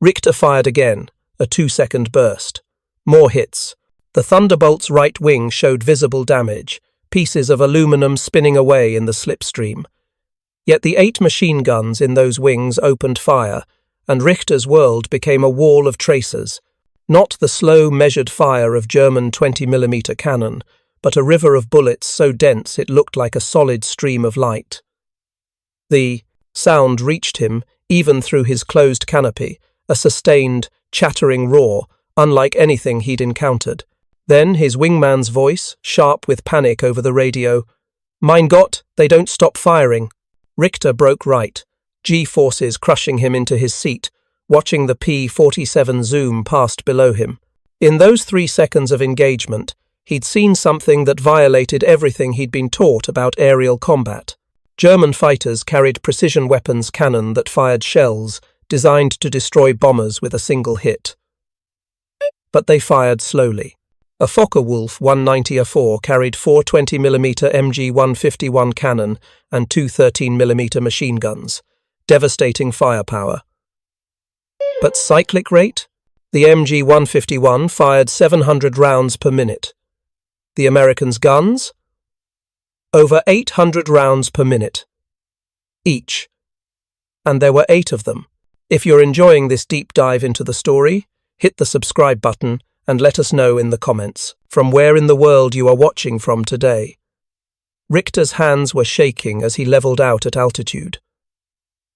Richter fired again, a 2-second burst. More hits. The Thunderbolt's right wing showed visible damage, pieces of aluminum spinning away in the slipstream. Yet the 8 machine guns in those wings opened fire, and Richter's world became a wall of tracers, not the slow, measured fire of German 20mm cannon, but a river of bullets so dense it looked like a solid stream of light. The sound reached him, even through his closed canopy, a sustained, chattering roar, unlike anything he'd encountered. Then his wingman's voice, sharp with panic over the radio. "Mein Gott, they don't stop firing." Richter broke right, G-forces crushing him into his seat, watching the P-47 zoom past below him. In those 3 seconds of engagement, he'd seen something that violated everything he'd been taught about aerial combat. German fighters carried precision weapons cannon that fired shells, designed to destroy bombers with a single hit. But they fired slowly. A Focke-Wulf 190A4 carried 4 20mm MG-151 cannon and 2 13mm machine guns, devastating firepower. But cyclic rate? The MG-151 fired 700 rounds per minute. The Americans' guns? Over 800 rounds per minute. Each. And there were 8 of them. If you're enjoying this deep dive into the story, hit the subscribe button and let us know in the comments from where in the world you are watching from today. Richter's hands were shaking as he leveled out at altitude.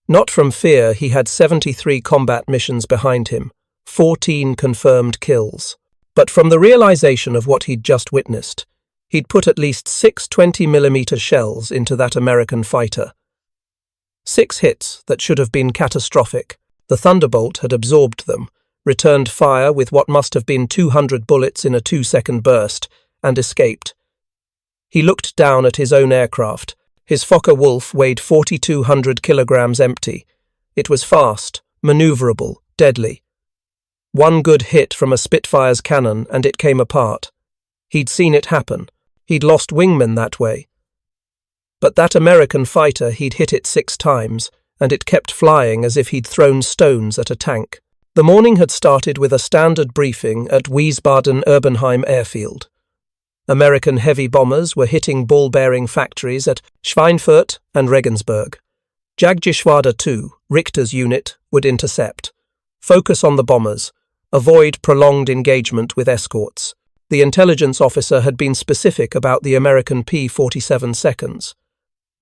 Not from fear, he had 73 combat missions behind him, 14 confirmed kills. But from the realization of what he'd just witnessed, he'd put at least 6 20mm shells into that American fighter. 6 hits that should have been catastrophic. The Thunderbolt had absorbed them, returned fire with what must have been 200 bullets in a 2-second burst, and escaped. He looked down at his own aircraft. His Focke-Wulf weighed 4,200 kilograms empty. It was fast, maneuverable, deadly. One good hit from a Spitfire's cannon and it came apart. He'd seen it happen. He'd lost wingmen that way. But that American fighter, he'd hit it 6 times, and it kept flying as if he'd thrown stones at a tank. The morning had started with a standard briefing at Wiesbaden-Erbenheim airfield. American heavy bombers were hitting ball-bearing factories at Schweinfurt and Regensburg. Jagdgeschwader 2, Richter's unit, would intercept. Focus on the bombers. Avoid prolonged engagement with escorts. The intelligence officer had been specific about the American P-47 seconds.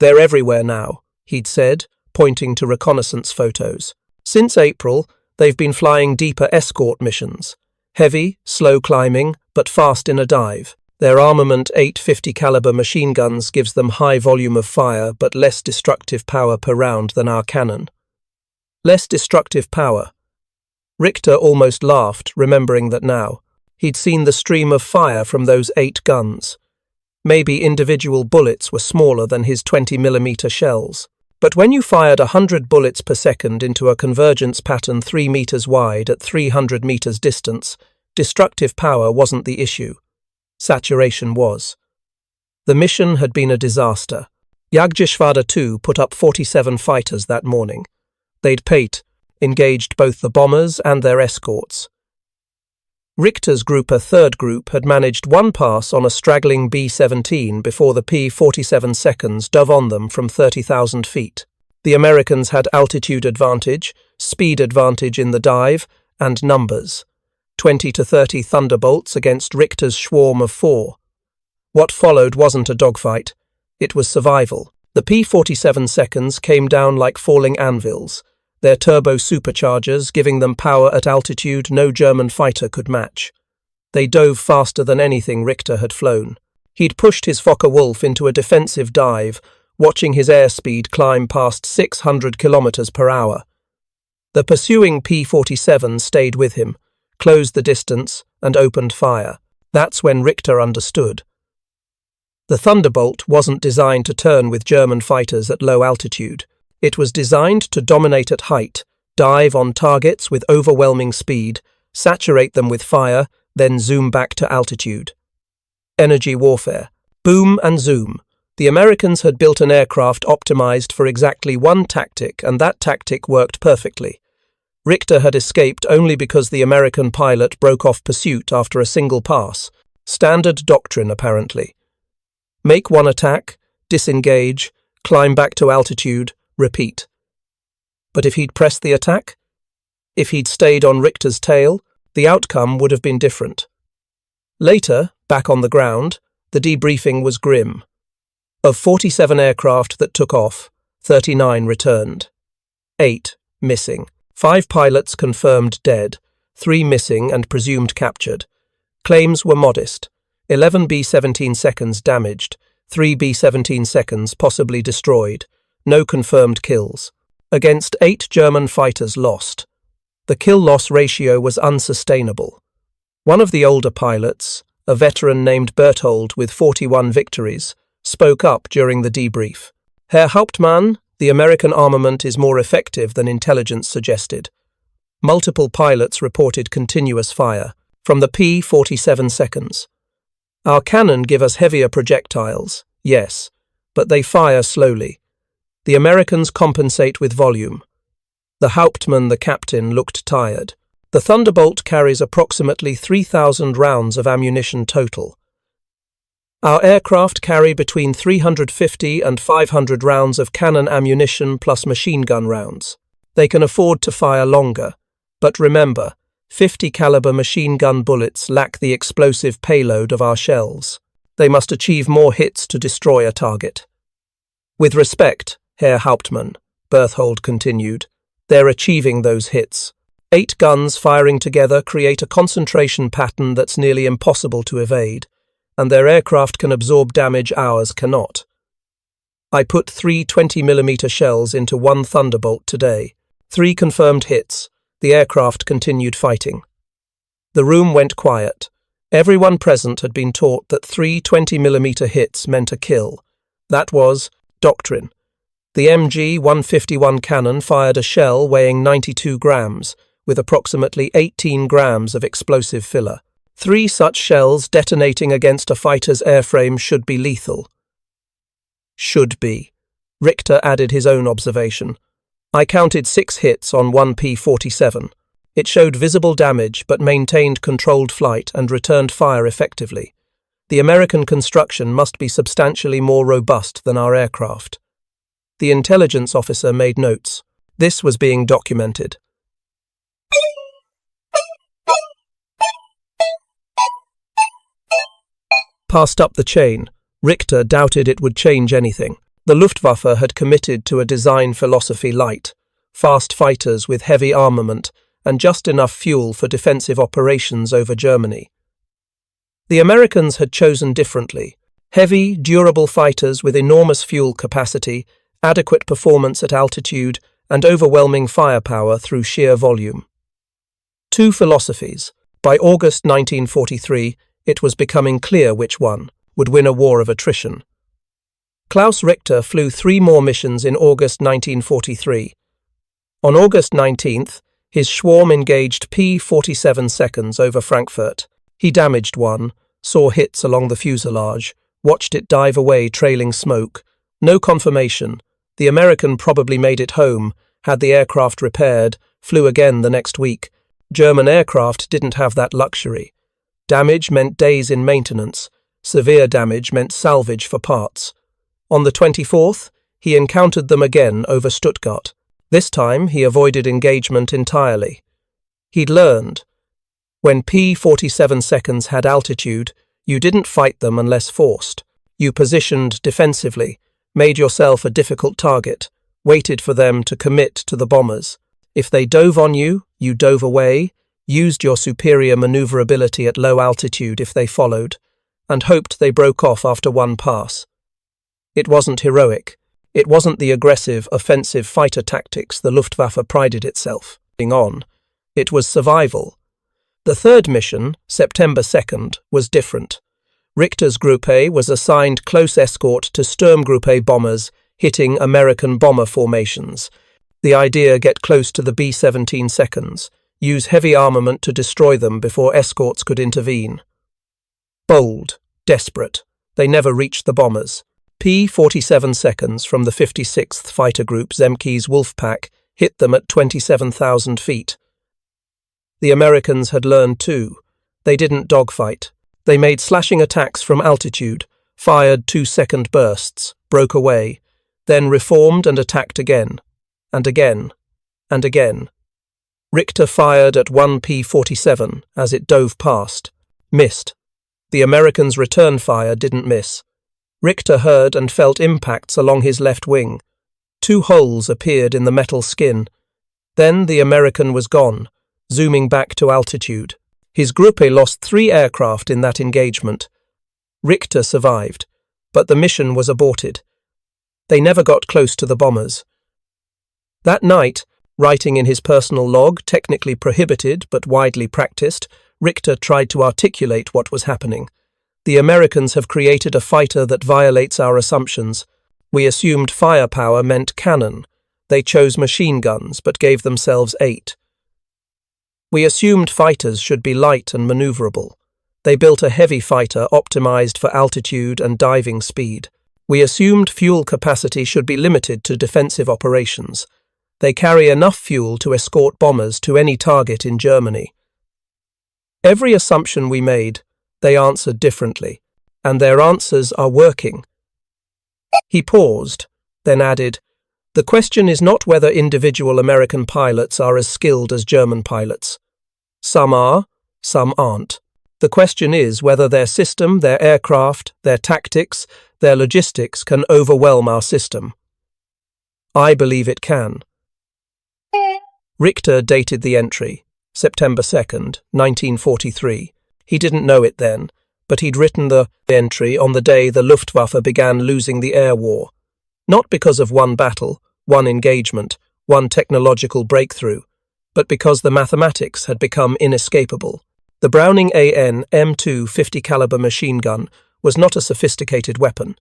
"They're everywhere now," he'd said, pointing to reconnaissance photos. Since April, they've been flying deeper escort missions. Heavy, slow climbing, but fast in a dive. Their armament 850 caliber machine guns gives them high volume of fire but less destructive power per round than our cannon. Less destructive power. Richter almost laughed, remembering that now. He'd seen the stream of fire from those 8 guns. Maybe individual bullets were smaller than his 20mm shells. But when you fired 100 bullets per second into a convergence pattern 3 meters wide at 300 meters distance, destructive power wasn't the issue. Saturation was. The mission had been a disaster. Jagdgeschwader 2 put up 47 fighters that morning. They'd engaged both the bombers and their escorts. Richter's group, a third group, had managed one pass on a straggling B-17 before the P-47 seconds dove on them from 30,000 feet. The Americans had altitude advantage, speed advantage in the dive, and numbers. 20 to 30 Thunderbolts against Richter's swarm of 4. What followed wasn't a dogfight. It was survival. The P-47 seconds came down like falling anvils, their turbo superchargers giving them power at altitude no German fighter could match. They dove faster than anything Richter had flown. He'd pushed his Fokker-Wulf into a defensive dive, watching his airspeed climb past 600 kilometers per hour. The pursuing P-47 stayed with him, closed the distance, and opened fire. That's when Richter understood. The Thunderbolt wasn't designed to turn with German fighters at low altitude. It was designed to dominate at height, dive on targets with overwhelming speed, saturate them with fire, then zoom back to altitude. Energy warfare. Boom and zoom. The Americans had built an aircraft optimized for exactly one tactic, and that tactic worked perfectly. Richter had escaped only because the American pilot broke off pursuit after a single pass. Standard doctrine, apparently. Make one attack, disengage, climb back to altitude, repeat. But if he'd pressed the attack? If he'd stayed on Richter's tail, the outcome would have been different. Later, back on the ground, the debriefing was grim. Of 47 aircraft that took off, 39 returned. 8 missing. 5 pilots confirmed dead, 3 missing and presumed captured. Claims were modest. 11 B-17 seconds damaged, 3 B-17 seconds possibly destroyed. No confirmed kills. Against 8 German fighters lost. The kill-loss ratio was unsustainable. One of the older pilots, a veteran named Berthold with 41 victories, spoke up during the debrief. Herr Hauptmann, the American armament is more effective than intelligence suggested. Multiple pilots reported continuous fire from the P-47 seconds. Our cannon give us heavier projectiles, yes, but they fire slowly. The Americans compensate with volume. The Hauptmann, the captain, looked tired. The Thunderbolt carries approximately 3,000 rounds of ammunition total. Our aircraft carry between 350 and 500 rounds of cannon ammunition plus machine gun rounds. They can afford to fire longer, but remember, 50 caliber machine gun bullets lack the explosive payload of our shells. They must achieve more hits to destroy a target. With respect, Herr Hauptmann, Berthold continued, they're achieving those hits. 8 guns firing together create a concentration pattern that's nearly impossible to evade, and their aircraft can absorb damage ours cannot. I put 3 20mm shells into one Thunderbolt today. 3 confirmed hits. The aircraft continued fighting. The room went quiet. Everyone present had been taught that 3 20mm hits meant a kill. That was doctrine. The MG-151 cannon fired a shell weighing 92 grams, with approximately 18 grams of explosive filler. 3 such shells detonating against a fighter's airframe should be lethal. Should be. Richter added his own observation. I counted 6 hits on one P-47. It showed visible damage but maintained controlled flight and returned fire effectively. The American construction must be substantially more robust than our aircraft. The intelligence officer made notes. This was being documented. Passed up the chain, Richter doubted it would change anything. The Luftwaffe had committed to a design philosophy light, fast fighters with heavy armament and just enough fuel for defensive operations over Germany. The Americans had chosen differently. Heavy, durable fighters with enormous fuel capacity, adequate performance at altitude, and overwhelming firepower through sheer volume. 2 philosophies. By August 1943, it was becoming clear which one would win a war of attrition. Klaus Richter flew 3 more missions in August 1943. On August 19th, his Schwarm engaged P-47 seconds over Frankfurt. He damaged one, saw hits along the fuselage, watched it dive away trailing smoke. No confirmation. The American probably made it home, had the aircraft repaired, flew again the next week. German aircraft didn't have that luxury. Damage meant days in maintenance. Severe damage meant salvage for parts. On the 24th, he encountered them again over Stuttgart. This time, he avoided engagement entirely. He'd learned. When P-47 seconds had altitude, You didn't fight them unless forced. You positioned defensively, made yourself a difficult target, waited for them to commit to the bombers. If they dove on you, you dove away, used your superior maneuverability at low altitude if they followed, and hoped they broke off after one pass. It wasn't heroic. It wasn't the aggressive, offensive fighter tactics the Luftwaffe prided itself on. It was survival. The third mission, September 2nd, was different. Richter's Group A was assigned close escort to Sturmgruppe bombers hitting American bomber formations. The idea: get close to the B-17 seconds, use heavy armament to destroy them before escorts could intervene. Bold, desperate, they never reached the bombers. P-47 seconds from the 56th Fighter Group Zemke's Wolfpack hit them at 27,000 feet. The Americans had learned too. They didn't dogfight. They made slashing attacks from altitude, fired 2-second bursts, broke away, then reformed and attacked again, and again, and again. Richter fired at one P-47 as it dove past, missed. The Americans' return fire didn't miss. Richter heard and felt impacts along his left wing. 2 holes appeared in the metal skin. Then the American was gone, zooming back to altitude. His Gruppe lost 3 aircraft in that engagement. Richter survived, but the mission was aborted. They never got close to the bombers. That night, writing in his personal log, technically prohibited but widely practiced, Richter tried to articulate what was happening. The Americans have created a fighter that violates our assumptions. We assumed firepower meant cannon. They chose machine guns but gave themselves 8. We assumed fighters should be light and maneuverable. They built a heavy fighter optimized for altitude and diving speed. We assumed fuel capacity should be limited to defensive operations. They carry enough fuel to escort bombers to any target in Germany. Every assumption we made, they answered differently, and their answers are working. He paused, then added, "The question is not whether individual American pilots are as skilled as German pilots. Some are, some aren't. The question is whether their system, their aircraft, their tactics, their logistics can overwhelm our system. I believe it can." Richter dated the entry, September 2nd, 1943. He didn't know it then, but he'd written the entry on the day the Luftwaffe began losing the air war. Not because of one battle, one engagement, one technological breakthrough, but because the mathematics had become inescapable. The Browning AN M2 50 caliber machine gun was not a sophisticated weapon.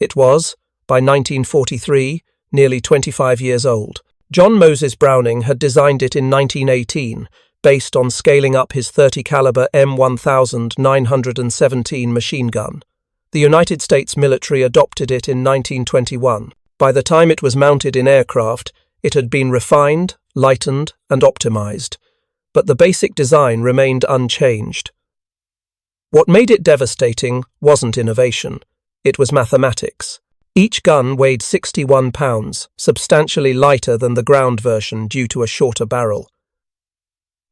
It was, by 1943, nearly 25 years old. John Moses Browning had designed it in 1918, based on scaling up his 30 caliber M1917 machine gun. The United States military adopted it in 1921. By the time it was mounted in aircraft, it had been refined, lightened, and optimized, but the basic design remained unchanged. What made it devastating wasn't innovation, it was mathematics. Each gun weighed 61 pounds, substantially lighter than the ground version due to a shorter barrel.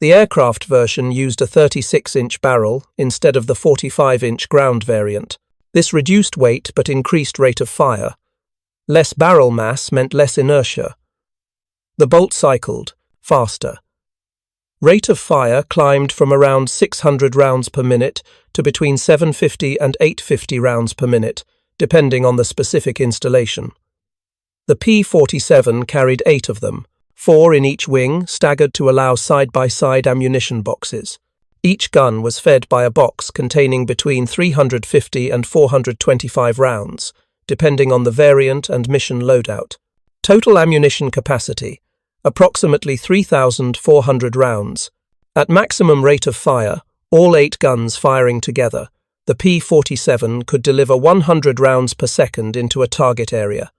The aircraft version used a 36-inch barrel instead of the 45-inch ground variant. This reduced weight but increased rate of fire. Less barrel mass meant less inertia. The bolt cycled, faster. Rate of fire climbed from around 600 rounds per minute to between 750 and 850 rounds per minute, depending on the specific installation. The P-47 carried 8 of them, 4 in each wing, staggered to allow side-by-side ammunition boxes. Each gun was fed by a box containing between 350 and 425 rounds, depending on the variant and mission loadout. Total ammunition capacity, approximately 3,400 rounds. At maximum rate of fire, all 8 guns firing together, the P-47 could deliver 100 rounds per second into a target area.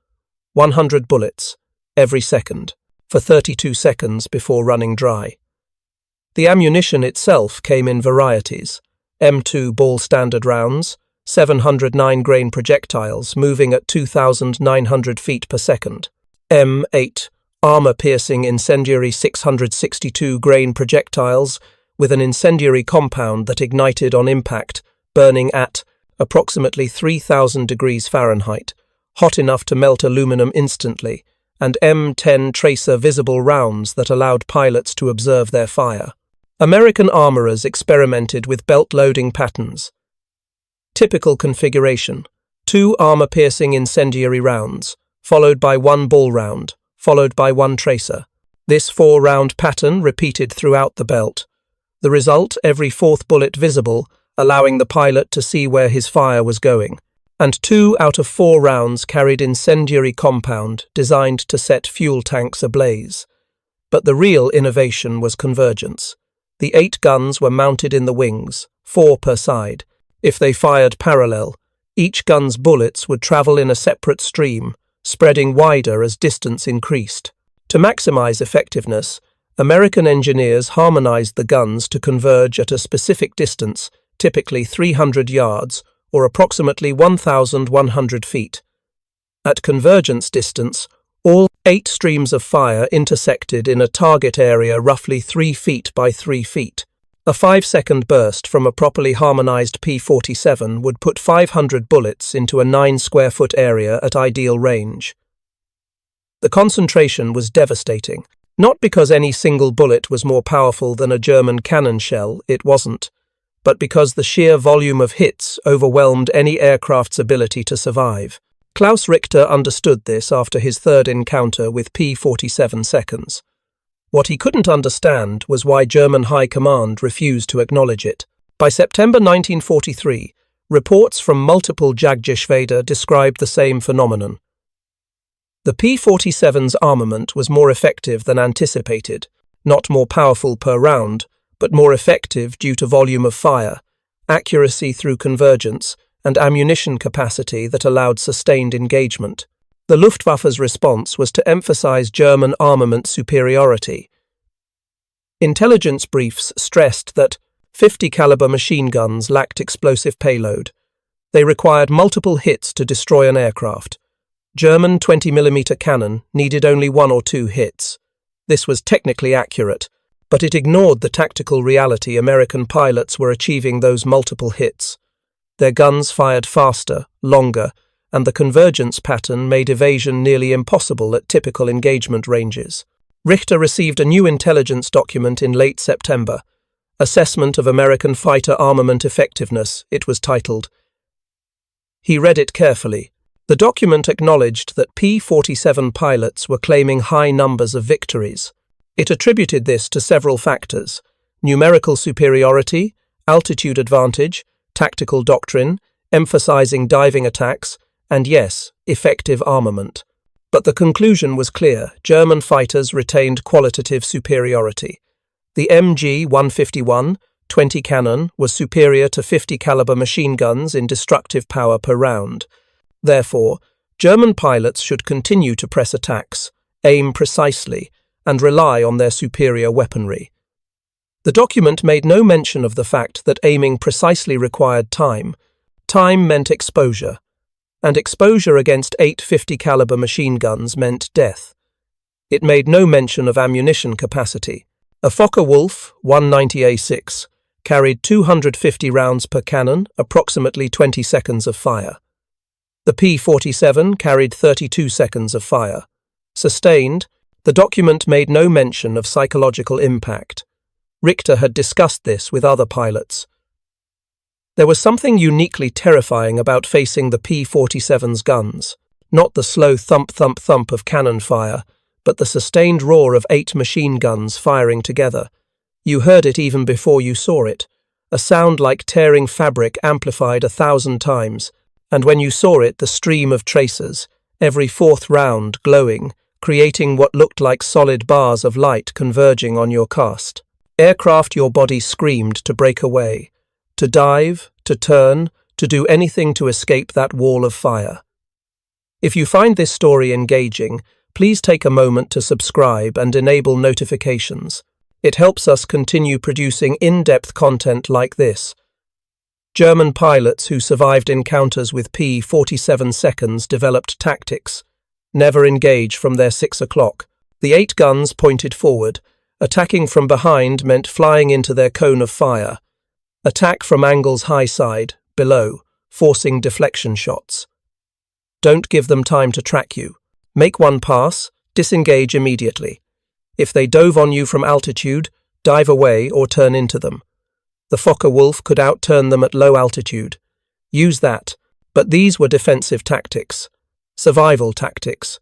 100 bullets, every second, for 32 seconds before running dry. The ammunition itself came in varieties: M2 ball standard rounds, 709 grain projectiles moving at 2,900 feet per second, M8 armor-piercing incendiary 662 grain projectiles with an incendiary compound that ignited on impact burning at approximately 3,000 degrees Fahrenheit, hot enough to melt aluminum instantly, and M10 tracer visible rounds that allowed pilots to observe their fire. American armorers experimented with belt loading patterns. Typical configuration: 2 armor-piercing incendiary rounds, followed by 1 ball round, followed by 1 tracer. This 4-round pattern repeated throughout the belt. The result, every 4th bullet visible, allowing the pilot to see where his fire was going. And 2 out of 4 rounds carried incendiary compound designed to set fuel tanks ablaze. But the real innovation was convergence. The 8 guns were mounted in the wings, 4 per side. If they fired parallel, each gun's bullets would travel in a separate stream, spreading wider as distance increased. To maximize effectiveness, American engineers harmonized the guns to converge at a specific distance, typically 300 yards, or approximately 1,100 feet. At convergence distance, all 8 streams of fire intersected in a target area roughly 3 feet by 3 feet. A 5-second burst from a properly harmonized P-47 would put 500 bullets into a 9-square-foot area at ideal range. The concentration was devastating. Not because any single bullet was more powerful than a German cannon shell, it wasn't, but because the sheer volume of hits overwhelmed any aircraft's ability to survive. Klaus Richter understood this after his 3rd encounter with P-47 seconds. What he couldn't understand was why German High Command refused to acknowledge it. By September 1943, reports from multiple Jagdgeschwader described the same phenomenon. The P-47's armament was more effective than anticipated, not more powerful per round, but more effective due to volume of fire, accuracy through convergence, and ammunition capacity that allowed sustained engagement. The Luftwaffe's response was to emphasize German armament superiority. Intelligence briefs stressed that 50-caliber machine guns lacked explosive payload. They required multiple hits to destroy an aircraft. German 20mm cannon needed only 1 or 2 hits. This was technically accurate, but it ignored the tactical reality American pilots were achieving those multiple hits. Their guns fired faster, longer, and the convergence pattern made evasion nearly impossible at typical engagement ranges. Richter received a new intelligence document in late September. Assessment of American Fighter Armament Effectiveness, it was titled. He read it carefully. The document acknowledged that P-47 pilots were claiming high numbers of victories. It attributed this to several factors: numerical superiority, altitude advantage, tactical doctrine, emphasizing diving attacks, and yes, effective armament. But the conclusion was clear: German fighters retained qualitative superiority. The MG-151 20 cannon was superior to 50-caliber machine guns in destructive power per round. Therefore, German pilots should continue to press attacks, aim precisely, and rely on their superior weaponry. The document made no mention of the fact that aiming precisely required time. Time meant exposure, and exposure against 8 50-caliber machine guns meant death. It made no mention of ammunition capacity. A Focke-Wulf 190A6 carried 250 rounds per cannon, approximately 20 seconds of fire. The P-47 carried 32 seconds of fire. Sustained, the document made no mention of psychological impact. Richter had discussed this with other pilots. There was something uniquely terrifying about facing the P-47's guns, not the slow thump-thump-thump of cannon fire, but the sustained roar of 8 machine guns firing together. You heard it even before you saw it, a sound like tearing fabric amplified 1,000 times, and when you saw it, the stream of tracers, every 4th round glowing, creating what looked like solid bars of light converging on your cast. Aircraft your body screamed to break away, to dive, to turn, to do anything to escape that wall of fire. If you find this story engaging, please take a moment to subscribe and enable notifications. It helps us continue producing in-depth content like this. German pilots who survived encounters with P-47 seconds developed tactics. Never engage from their 6 o'clock. The 8 guns pointed forward. Attacking from behind meant flying into their cone of fire. Attack from angles high side, below, forcing deflection shots. Don't give them time to track you. Make one pass, disengage immediately. If they dove on you from altitude, dive away or turn into them. The Focke-Wulf could outturn them at low altitude. Use that, but these were defensive tactics, survival tactics,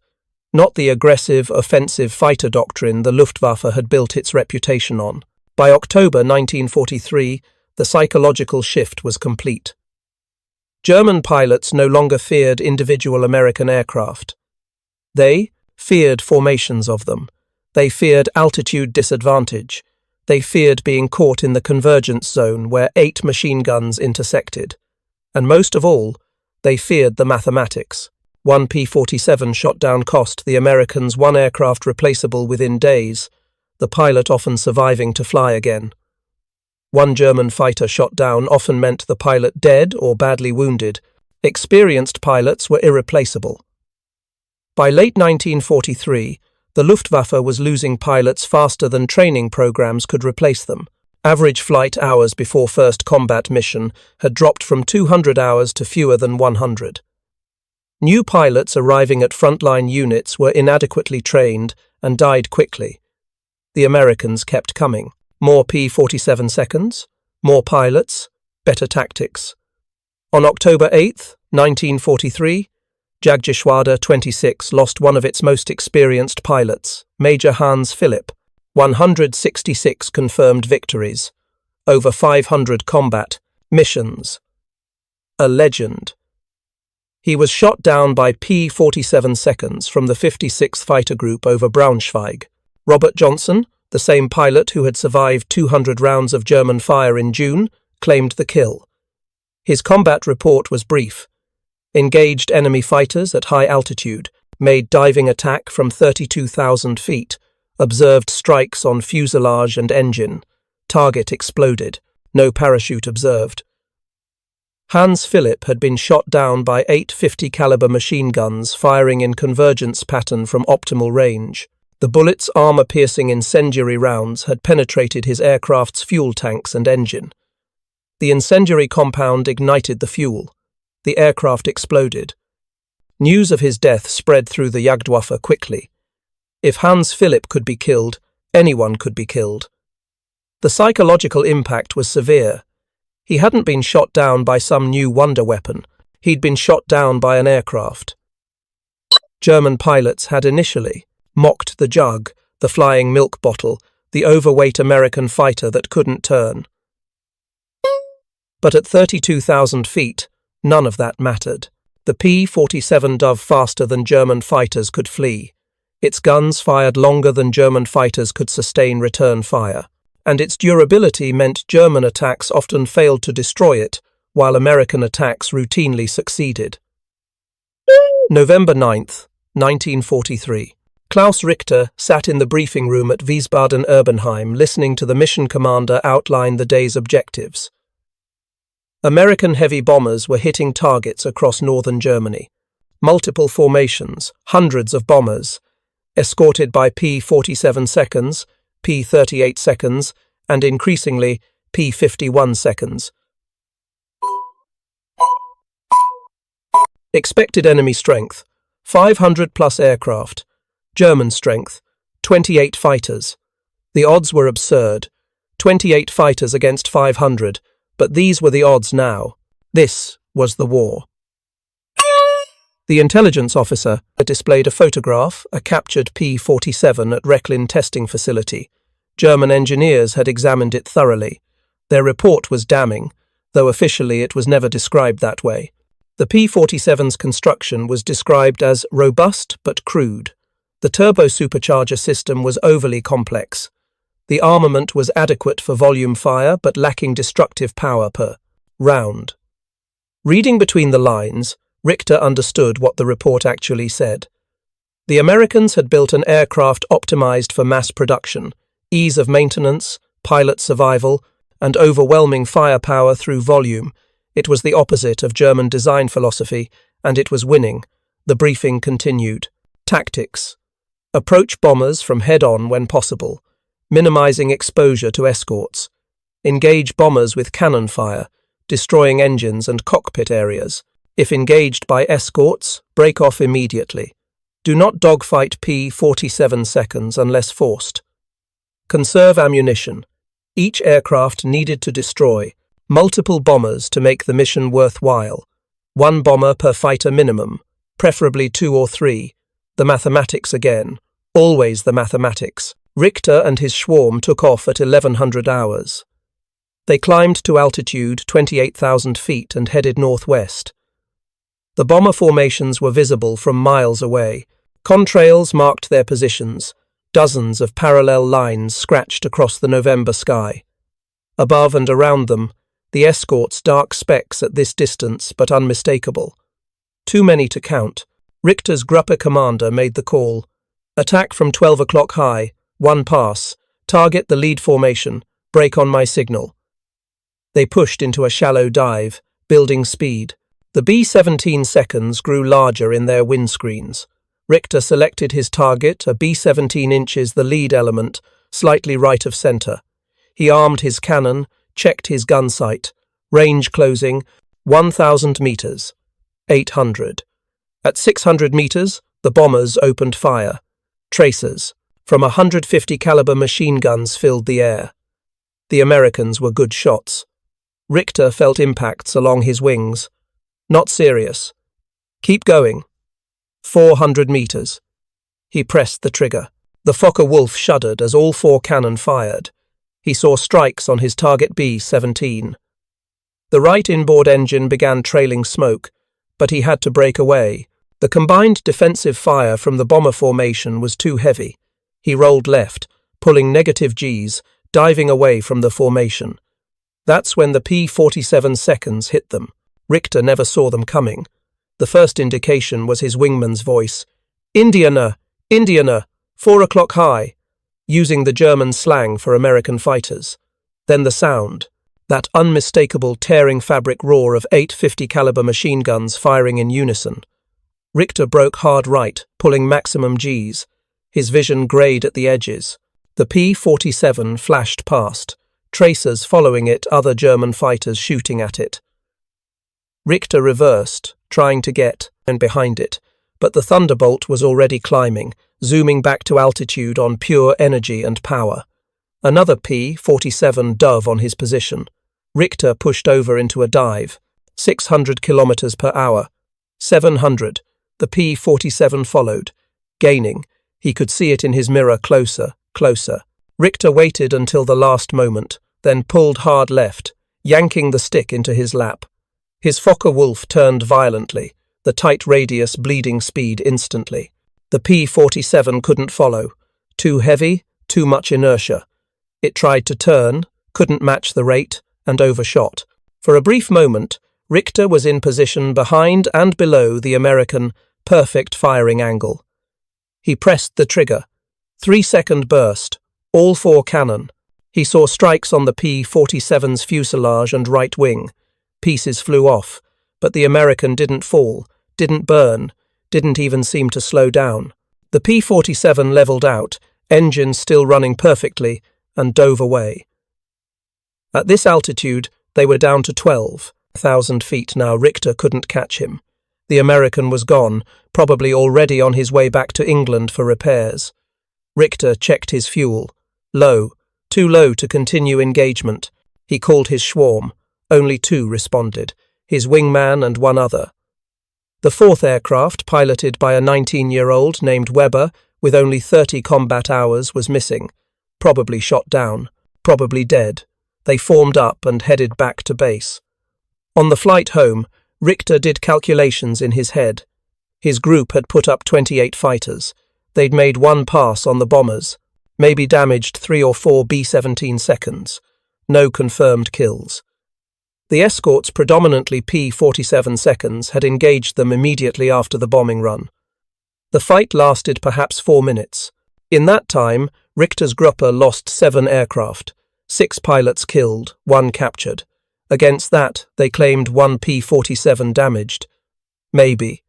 not the aggressive, offensive fighter doctrine the Luftwaffe had built its reputation on. By October 1943, the psychological shift was complete. German pilots no longer feared individual American aircraft. They feared formations of them. They feared altitude disadvantage. They feared being caught in the convergence zone where 8 machine guns intersected. And most of all, they feared the mathematics. One P-47 shot down cost the Americans one aircraft replaceable within days, the pilot often surviving to fly again. One German fighter shot down often meant the pilot dead or badly wounded. Experienced pilots were irreplaceable. By late 1943, the Luftwaffe was losing pilots faster than training programs could replace them. Average flight hours before first combat mission had dropped from 200 hours to fewer than 100. New pilots arriving at frontline units were inadequately trained and died quickly. The Americans kept coming. More P-47 seconds, more pilots, better tactics. On October 8, 1943, Jagdgeschwader 26 lost one of its most experienced pilots, Major Hans Philipp. 166 confirmed victories, over 500 combat missions. A legend. He was shot down by P-47 seconds from the 56th Fighter Group over Braunschweig. Robert Johnson, the same pilot who had survived 200 rounds of German fire in June, claimed the kill. His combat report was brief. Engaged enemy fighters at high altitude, made diving attack from 32,000 feet, observed strikes on fuselage and engine. Target exploded. No parachute observed. Hans Philipp had been shot down by 8 50 caliber machine guns firing in convergence pattern from optimal range. The bullets' armor-piercing incendiary rounds had penetrated his aircraft's fuel tanks and engine. The incendiary compound ignited the fuel. The aircraft exploded. News of his death spread through the Jagdwaffe quickly. If Hans Philipp could be killed, anyone could be killed. The psychological impact was severe. He hadn't been shot down by some new wonder weapon. He'd been shot down by an aircraft. German pilots had initially mocked the jug, the flying milk bottle, the overweight American fighter that couldn't turn. But at 32,000 feet, none of that mattered. The P-47 dove faster than German fighters could flee. Its guns fired longer than German fighters could sustain return fire. And its durability meant German attacks often failed to destroy it, while American attacks routinely succeeded. November 9th, 1943. Klaus Richter sat in the briefing room at Wiesbaden-Erbenheim listening to the mission commander outline the day's objectives. American heavy bombers were hitting targets across northern Germany. Multiple formations, hundreds of bombers, escorted by P-47 seconds, P-38 seconds, and increasingly P-51 seconds. Expected enemy strength, 500-plus aircraft. German strength, 28 fighters. The odds were absurd. 28 fighters against 500, but these were the odds now. This was the war. The intelligence officer displayed a photograph, a captured P-47 at Rechlin testing facility. German engineers had examined it thoroughly. Their report was damning, though officially it was never described that way. The P-47's construction was described as robust but crude. The turbo-supercharger system was overly complex. The armament was adequate for volume fire but lacking destructive power per round. Reading between the lines, Richter understood what the report actually said. The Americans had built an aircraft optimized for mass production, ease of maintenance, pilot survival, and overwhelming firepower through volume. It was the opposite of German design philosophy, and it was winning. The briefing continued. Tactics. Approach bombers from head-on when possible, minimizing exposure to escorts. Engage bombers with cannon fire, destroying engines and cockpit areas. If engaged by escorts, break off immediately. Do not dogfight P-47 seconds unless forced. Conserve ammunition. Each aircraft needed to destroy multiple bombers to make the mission worthwhile. One bomber per fighter minimum, preferably 2 or 3. The mathematics again. Always the mathematics. Richter and his swarm took off at 1100 hours. They climbed to altitude 28,000 feet and headed northwest. The bomber formations were visible from miles away. Contrails marked their positions. Dozens of parallel lines scratched across the November sky. Above and around them, the escorts dark specks at this distance but unmistakable. Too many to count. Richter's Gruppe commander made the call. Attack from 12 o'clock high, 1 pass, target the lead formation, break on my signal. They pushed into a shallow dive, building speed. The B-17 seconds grew larger in their windscreens. Richter selected his target, a B-17 inches the lead element, slightly right of center. He armed his cannon, checked his gun sight. Range closing, 1,000 meters. 800. At 600 meters, the bombers opened fire. Tracers from 150 caliber machine guns filled the air. The Americans were good shots. Richter felt impacts along his wings. Not serious. Keep going. 400 meters. He pressed the trigger. The Focke-Wulf shuddered as all 4 cannon fired. He saw strikes on his target B-17. The right inboard engine began trailing smoke, but he had to break away. The combined defensive fire from the bomber formation was too heavy. He rolled left, pulling negative Gs, diving away from the formation. That's when the P-47 seconds hit them. Richter never saw them coming. The first indication was his wingman's voice. Indianer! Indianer! 4 o'clock high! Using the German slang for American fighters. Then the sound. That unmistakable tearing fabric roar of 850 caliber machine guns firing in unison. Richter broke hard right, pulling maximum Gs. His vision greyed at the edges. The P-47 flashed past, tracers following it, other German fighters shooting at it. Richter reversed, trying to get and behind it, but the Thunderbolt was already climbing, zooming back to altitude on pure energy and power. Another P-47 dove on his position. Richter pushed over into a dive. 600 kilometers per hour. 700. The P-47 followed. Gaining. He could see it in his mirror closer, closer. Richter waited until the last moment, then pulled hard left, yanking the stick into his lap. His Focke-Wulf turned violently, the tight radius bleeding speed instantly. The P-47 couldn't follow. Too heavy, too much inertia. It tried to turn, couldn't match the rate, and overshot. For a brief moment, Richter was in position behind and below the American perfect firing angle. He pressed the trigger. 3-second burst. All 4 cannon. He saw strikes on the P-47's fuselage and right wing. Pieces flew off, but the American didn't fall, didn't burn, didn't even seem to slow down. The P-47 leveled out, engine still running perfectly, and dove away. At this altitude, they were down to 12,000 feet now. Richter couldn't catch him. The American was gone, probably already on his way back to England for repairs. Richter checked his fuel. Low, too low to continue engagement. He called his swarm. Only 2 responded, his wingman and 1 other. The 4th aircraft, piloted by a 19-year-old named Weber with only 30 combat hours, was missing. Probably shot down, probably dead. They formed up and headed back to base. On the flight home, Richter did calculations in his head. His group had put up 28 fighters. They'd made 1 pass on the bombers, maybe damaged 3 or 4 B-17 seconds. No confirmed kills. The escorts, predominantly P-47 seconds, had engaged them immediately after the bombing run. The fight lasted perhaps 4 minutes. In that time, Richter's Gruppe lost 7 aircraft, 6 pilots killed, 1 captured. Against that, they claimed 1 P-47 damaged. Maybe.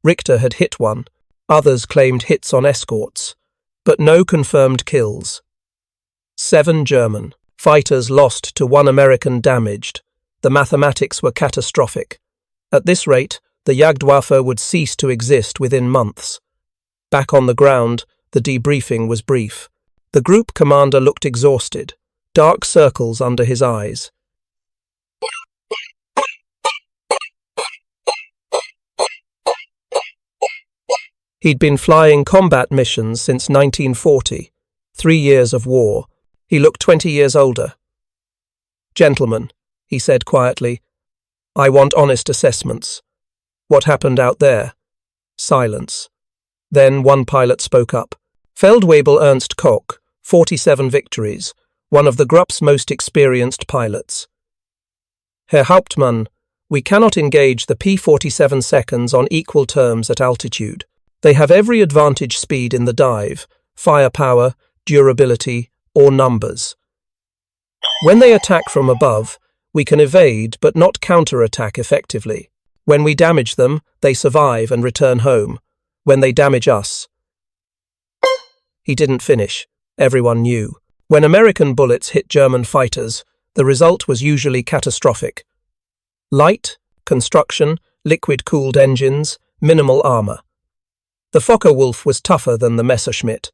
Richter had hit 1. Others claimed hits on escorts. But no confirmed kills. 7 German fighters lost to 1 American damaged. The mathematics were catastrophic. At this rate, the Jagdwaffe would cease to exist within months. Back on the ground, the debriefing was brief. The group commander looked exhausted, dark circles under his eyes. He'd been flying combat missions since 1940, 3 years of war. He looked 20 years older. "Gentlemen," he said quietly, "I want honest assessments. What happened out there?" Silence. Then one pilot spoke up. Feldwebel Ernst Koch, 47 victories, one of the Grupp's most experienced pilots. "Herr Hauptmann, we cannot engage the P-47 seconds on equal terms at altitude. They have every advantage speed in the dive, firepower, durability, or numbers. When they attack from above, we can evade but not counterattack effectively. When we damage them, they survive and return home. When they damage us..." He didn't finish. Everyone knew. When American bullets hit German fighters, the result was usually catastrophic. Light, construction, liquid-cooled engines, minimal armor. The Focke-Wulf was tougher than the Messerschmitt,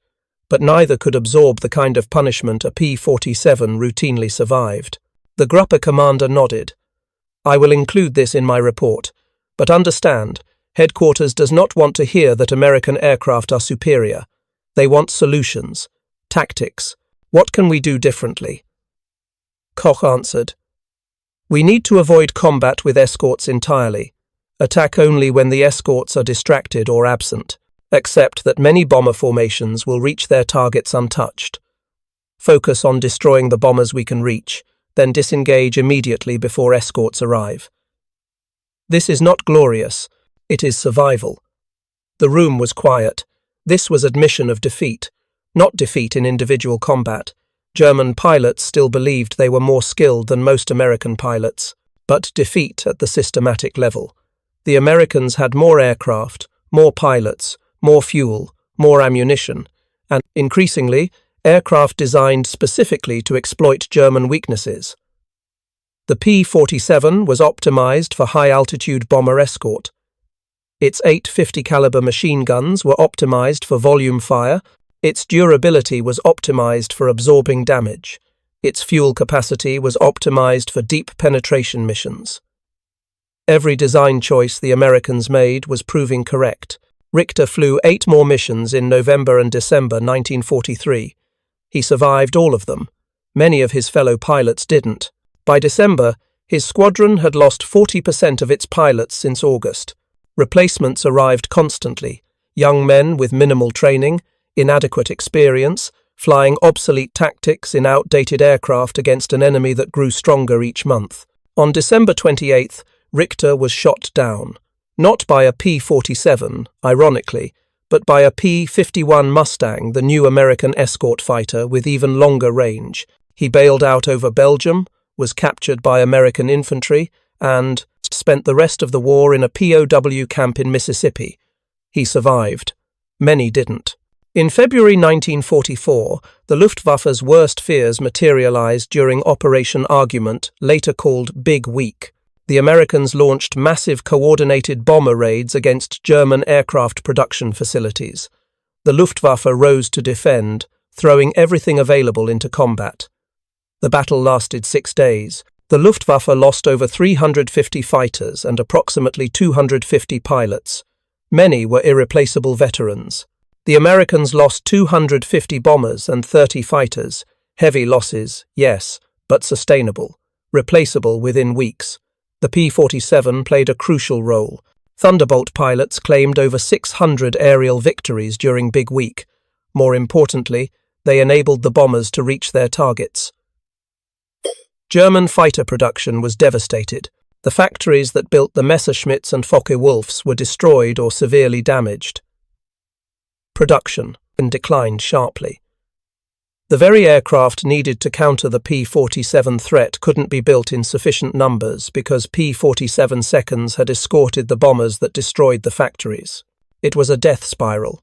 but neither could absorb the kind of punishment a P-47 routinely survived. The Gruppe commander nodded. "I will include this in my report, but understand, headquarters does not want to hear that American aircraft are superior. They want solutions, tactics. What can we do differently?" Koch answered, "We need to avoid combat with escorts entirely. Attack only when the escorts are distracted or absent. Accept that many bomber formations will reach their targets untouched. Focus on destroying the bombers we can reach, then disengage immediately before escorts arrive. This is not glorious, it is survival." The room was quiet. This was admission of defeat, not defeat in individual combat. German pilots still believed they were more skilled than most American pilots, but defeat at the systematic level. The Americans had more aircraft, more pilots, more fuel, more ammunition, and, increasingly, aircraft designed specifically to exploit German weaknesses. The P-47 was optimized for high-altitude bomber escort. Its 850 caliber machine guns were optimized for volume fire. Its durability was optimized for absorbing damage. Its fuel capacity was optimized for deep penetration missions. Every design choice the Americans made was proving correct. Richter flew 8 more missions in November and December 1943. He survived all of them. Many of his fellow pilots didn't. By December, his squadron had lost 40% of its pilots since August. Replacements arrived constantly. Young men with minimal training, inadequate experience, flying obsolete tactics in outdated aircraft against an enemy that grew stronger each month. On December 28th, Richter was shot down. Not by a P-47, ironically, but by a P-51 Mustang, the new American escort fighter with even longer range. He bailed out over Belgium, was captured by American infantry, and spent the rest of the war in a POW camp in Mississippi. He survived. Many didn't. In February 1944, the Luftwaffe's worst fears materialized during Operation Argument, later called Big Week. The Americans launched massive coordinated bomber raids against German aircraft production facilities. The Luftwaffe rose to defend, throwing everything available into combat. The battle lasted 6 days. The Luftwaffe lost over 350 fighters and approximately 250 pilots. Many were irreplaceable veterans. The Americans lost 250 bombers and 30 fighters. Heavy losses, yes, but sustainable. Replaceable within weeks. The P-47 played a crucial role. Thunderbolt pilots claimed over 600 aerial victories during Big Week. More importantly, they enabled the bombers to reach their targets. German fighter production was devastated. The factories that built the Messerschmitts and Focke-Wulfs were destroyed or severely damaged. Production declined sharply. The very aircraft needed to counter the P-47 threat couldn't be built in sufficient numbers because P-47 seconds had escorted the bombers that destroyed the factories. It was a death spiral.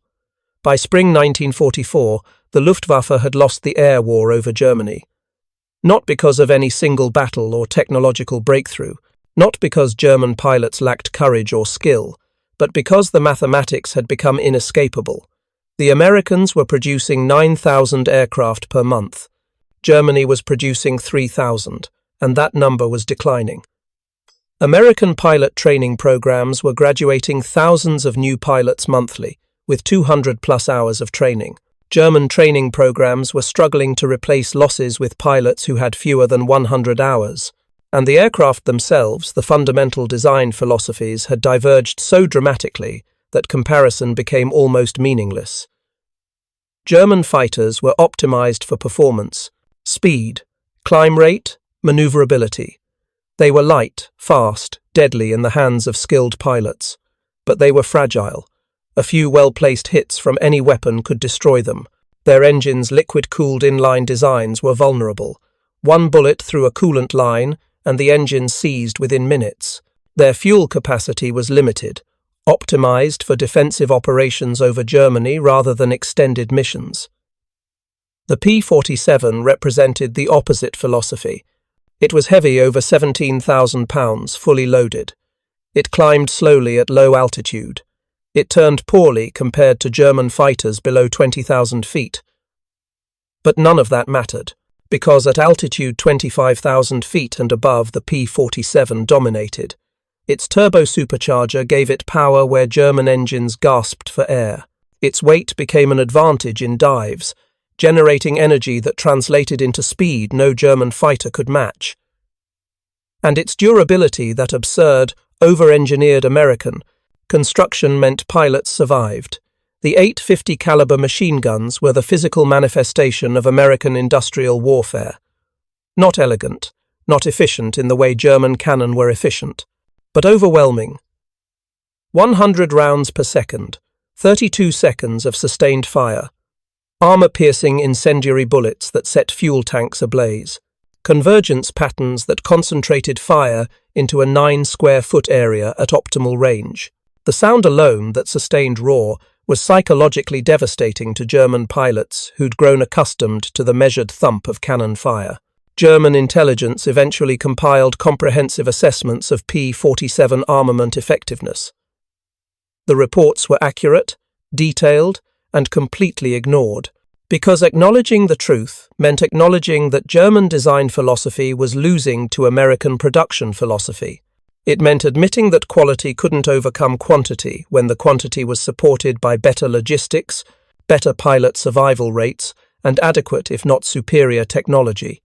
By spring 1944, the Luftwaffe had lost the air war over Germany. Not because of any single battle or technological breakthrough, not because German pilots lacked courage or skill, but because the mathematics had become inescapable. The Americans were producing 9,000 aircraft per month. Germany was producing 3,000, and that number was declining. American pilot training programs were graduating thousands of new pilots monthly, with 200+ hours of training. German training programs were struggling to replace losses with pilots who had fewer than 100 hours. And the aircraft themselves, the fundamental design philosophies, had diverged so dramatically that comparison became almost meaningless. German fighters were optimized for performance, speed, climb rate, maneuverability. They were light, fast, deadly in the hands of skilled pilots. But they were fragile. A few well-placed hits from any weapon could destroy them. Their engines' liquid-cooled inline designs were vulnerable. One bullet through a coolant line, and the engine seized within minutes. Their fuel capacity was limited, optimized for defensive operations over Germany rather than extended missions. The P-47 represented the opposite philosophy. It was heavy, over 17,000 pounds, fully loaded. It climbed slowly at low altitude. It turned poorly compared to German fighters below 20,000 feet. But none of that mattered, because at altitude 25,000 feet and above, the P-47 dominated. Its turbo-supercharger gave it power where German engines gasped for air. Its weight became an advantage in dives, generating energy that translated into speed no German fighter could match. And its durability, that absurd, over-engineered American construction, meant pilots survived. The 850 caliber machine guns were the physical manifestation of American industrial warfare. Not elegant, not efficient in the way German cannon were efficient, but overwhelming. 100 rounds per second, 32 seconds of sustained fire, armor-piercing incendiary bullets that set fuel tanks ablaze, convergence patterns that concentrated fire into a 9-square-foot area at optimal range. The sound alone, that sustained roar, was psychologically devastating to German pilots who'd grown accustomed to the measured thump of cannon fire. German intelligence eventually compiled comprehensive assessments of P-47 armament effectiveness. The reports were accurate, detailed, and completely ignored, because acknowledging the truth meant acknowledging that German design philosophy was losing to American production philosophy. It meant admitting that quality couldn't overcome quantity when the quantity was supported by better logistics, better pilot survival rates, and adequate, if not superior, technology.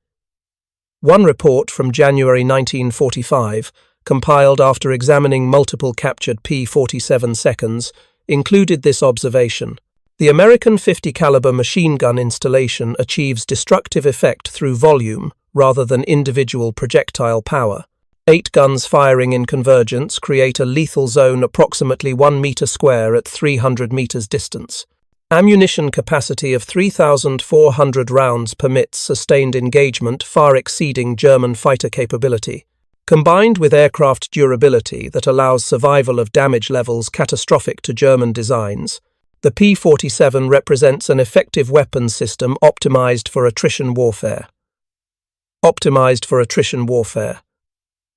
One report from January 1945, compiled after examining multiple captured P-47 seconds, included this observation. The American 50 caliber machine gun installation achieves destructive effect through volume rather than individual projectile power. 8 guns firing in convergence create a lethal zone approximately 1 meter square at 300 meters distance. Ammunition capacity of 3,400 rounds permits sustained engagement far exceeding German fighter capability. Combined with aircraft durability that allows survival of damage levels catastrophic to German designs, the P-47 represents an effective weapons system optimized for attrition warfare. Optimized for attrition warfare.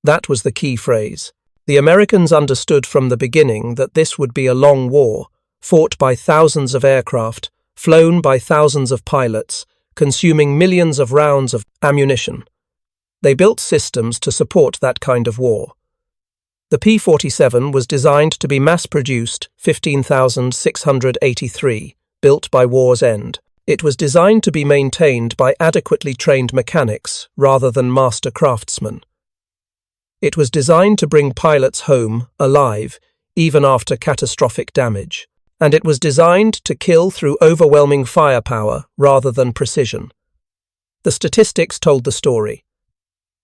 That was the key phrase. The Americans understood from the beginning that this would be a long war, fought by thousands of aircraft, flown by thousands of pilots, consuming millions of rounds of ammunition. They built systems to support that kind of war. The P-47 was designed to be mass-produced, 15,683, built by war's end. It was designed to be maintained by adequately trained mechanics rather than master craftsmen. It was designed to bring pilots home alive, even after catastrophic damage. And it was designed to kill through overwhelming firepower rather than precision. The statistics told the story.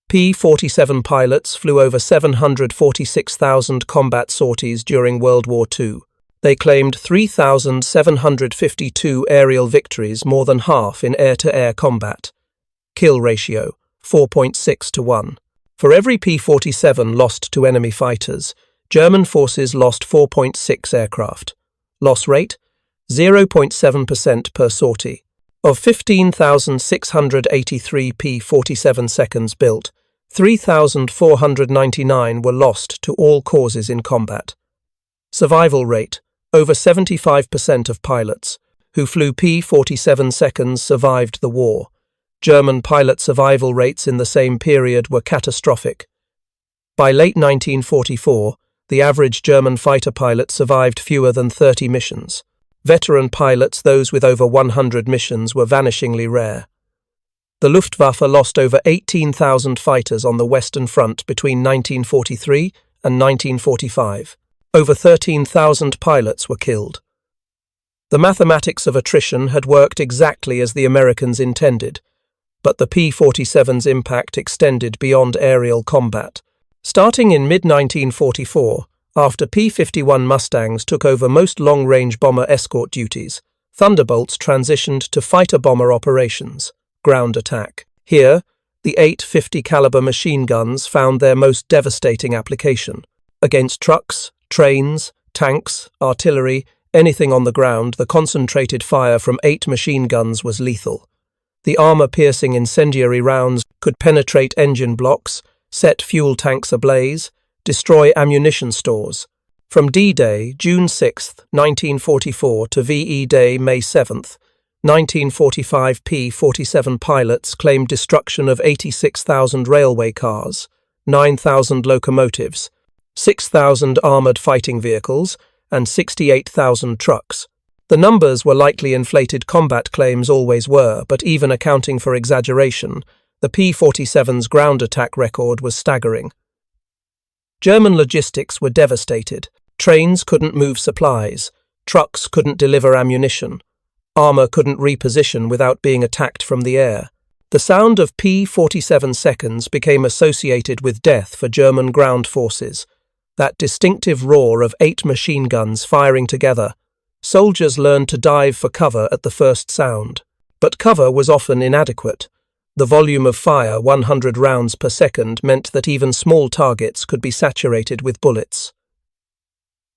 P-47 pilots flew over 746,000 combat sorties during World War II. They claimed 3,752 aerial victories, more than half in air-to-air combat. Kill ratio, 4.6 to 1. For every P-47 lost to enemy fighters, German forces lost 4.6 aircraft. Loss rate, 0.7% per sortie. Of 15,683 P-47 seconds built, 3,499 were lost to all causes in combat. Survival rate: over 75% of pilots who flew P-47 seconds survived the war. German pilot survival rates in the same period were catastrophic. By late 1944, the average German fighter pilot survived fewer than 30 missions. Veteran pilots, those with over 100 missions, were vanishingly rare. The Luftwaffe lost over 18,000 fighters on the Western Front between 1943 and 1945. Over 13,000 pilots were killed. The mathematics of attrition had worked exactly as the Americans intended, but the P-47's impact extended beyond aerial combat. Starting in mid-1944, after P-51 Mustangs took over most long-range bomber escort duties, Thunderbolts transitioned to fighter-bomber operations, ground attack. Here, the 850 caliber machine guns found their most devastating application. Against trucks, trains, tanks, artillery, anything on the ground, the concentrated fire from 8 machine guns was lethal. The armor-piercing incendiary rounds could penetrate engine blocks, set fuel tanks ablaze, destroy ammunition stores. From D-Day, June 6, 1944 to VE Day, May 7, 1945, P-47 pilots claimed destruction of 86,000 railway cars, 9,000 locomotives, 6,000 armoured fighting vehicles, and 68,000 trucks. The numbers were likely inflated. Combat claims always were, but even accounting for exaggeration, the P-47's ground attack record was staggering. German logistics were devastated. Trains couldn't move supplies, trucks couldn't deliver ammunition, armor couldn't reposition without being attacked from the air. The sound of P-47 seconds became associated with death for German ground forces. That distinctive roar of 8 machine guns firing together. Soldiers learned to dive for cover at the first sound. But cover was often inadequate. The volume of fire, 100 rounds per second, meant that even small targets could be saturated with bullets.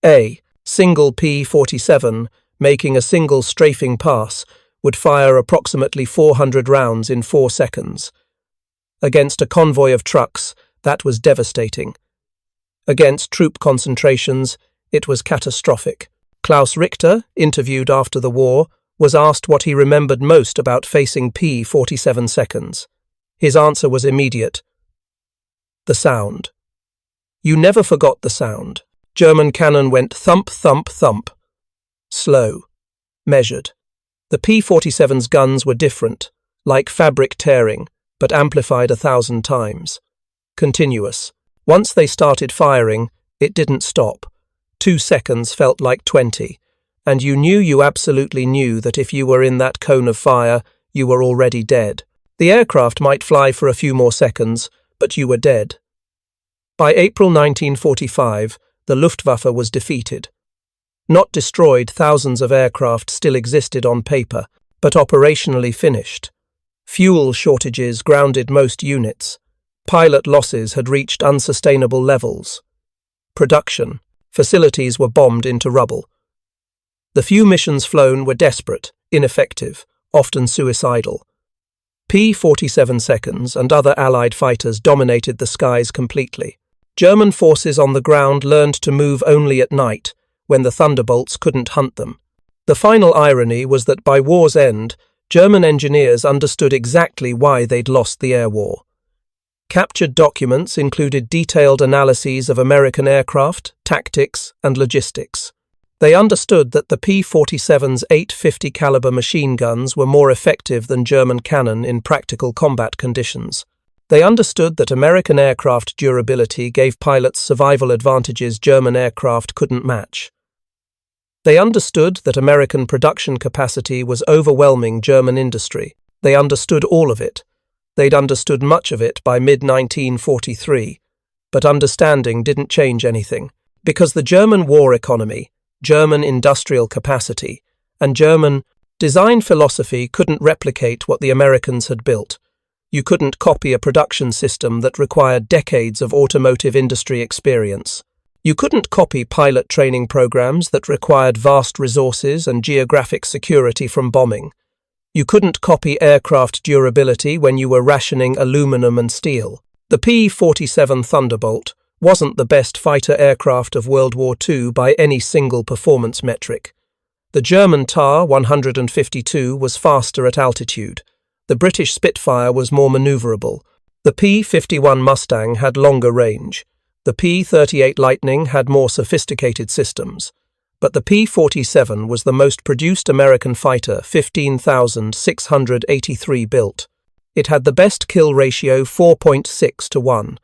A single P-47, making a single strafing pass, would fire approximately 400 rounds in 4 seconds. Against a convoy of trucks, that was devastating. Against troop concentrations, it was catastrophic. Klaus Richter, interviewed after the war, was asked what he remembered most about facing P-47 seconds. His answer was immediate: the sound. You never forgot the sound. German cannon went thump, thump, thump. Slow. Measured. The P-47's guns were different, like fabric tearing, but amplified 1,000 times. Continuous. Once they started firing, it didn't stop. 2 seconds felt like 20. And you absolutely knew that if you were in that cone of fire, you were already dead. The aircraft might fly for a few more seconds, but you were dead. By April 1945, the Luftwaffe was defeated. Not destroyed, thousands of aircraft still existed on paper, but operationally finished. Fuel shortages grounded most units. Pilot losses had reached unsustainable levels. Production. Facilities were bombed into rubble. The few missions flown were desperate, ineffective, often suicidal. P-47 seconds and other Allied fighters dominated the skies completely. German forces on the ground learned to move only at night, when the Thunderbolts couldn't hunt them. The final irony was that by war's end, German engineers understood exactly why they'd lost the air war. Captured documents included detailed analyses of American aircraft, tactics, and logistics. They understood that the P-47's 850 caliber machine guns were more effective than German cannon in practical combat conditions. They understood that American aircraft durability gave pilots survival advantages German aircraft couldn't match. They understood that American production capacity was overwhelming German industry. They understood all of it. They'd understood much of it by mid-1943, but understanding didn't change anything, because the German war economy, German industrial capacity, and German design philosophy couldn't replicate what the Americans had built. You couldn't copy a production system that required decades of automotive industry experience. You couldn't copy pilot training programs that required vast resources and geographic security from bombing. You couldn't copy aircraft durability when you were rationing aluminum and steel. The P-47 Thunderbolt wasn't the best fighter aircraft of World War II by any single performance metric. The German TAR-152 was faster at altitude. The British Spitfire was more maneuverable. The P-51 Mustang had longer range. The P-38 Lightning had more sophisticated systems. But the P-47 was the most produced American fighter, 15,683 built. It had the best kill ratio, 4.6 to 1.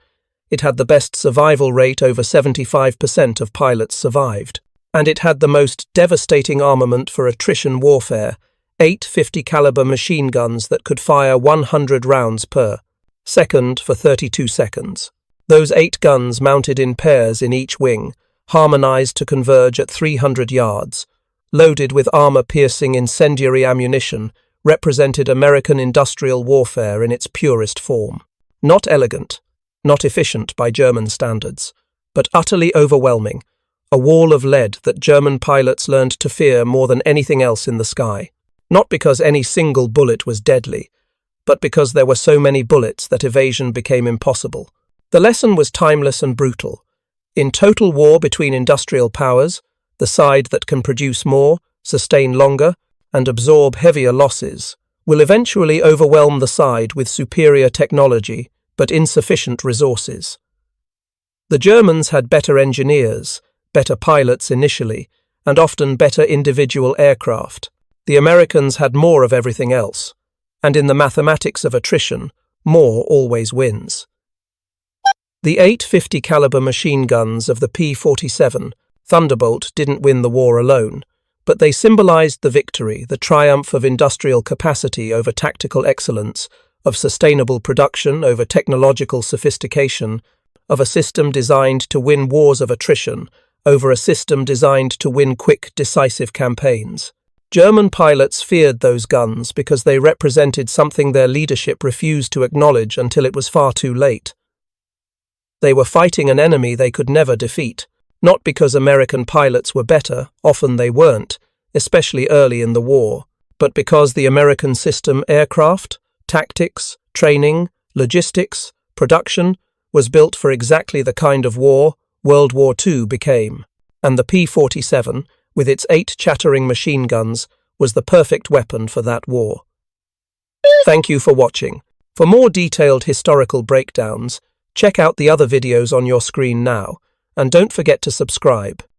It had the best survival rate, over 75% of pilots survived. And it had the most devastating armament for attrition warfare, 8 50 caliber machine guns that could fire 100 rounds per second for 32 seconds. Those 8 guns mounted in pairs in each wing, harmonized to converge at 300 yards, loaded with armor-piercing incendiary ammunition, represented American industrial warfare in its purest form. Not elegant, not efficient by German standards, but utterly overwhelming, a wall of lead that German pilots learned to fear more than anything else in the sky. Not because any single bullet was deadly, but because there were so many bullets that evasion became impossible. The lesson was timeless and brutal. In total war between industrial powers, the side that can produce more, sustain longer, and absorb heavier losses will eventually overwhelm the side with superior technology but insufficient resources. The Germans had better engineers, better pilots initially, and often better individual aircraft. The Americans had more of everything else, and in the mathematics of attrition, more always wins. The 850 caliber machine guns of the P-47 Thunderbolt didn't win the war alone, but they symbolized the victory, the triumph of industrial capacity over tactical excellence, of sustainable production over technological sophistication, of a system designed to win wars of attrition over a system designed to win quick, decisive campaigns. German pilots feared those guns because they represented something their leadership refused to acknowledge until it was far too late. They were fighting an enemy they could never defeat, not because American pilots were better, often they weren't, especially early in the war, but because the American system, aircraft, tactics, training, logistics, production, was built for exactly the kind of war World War II became, and the P-47, with its 8 chattering machine guns, was the perfect weapon for that war. Thank you for watching. For more detailed historical breakdowns, check out the other videos on your screen now, and don't forget to subscribe.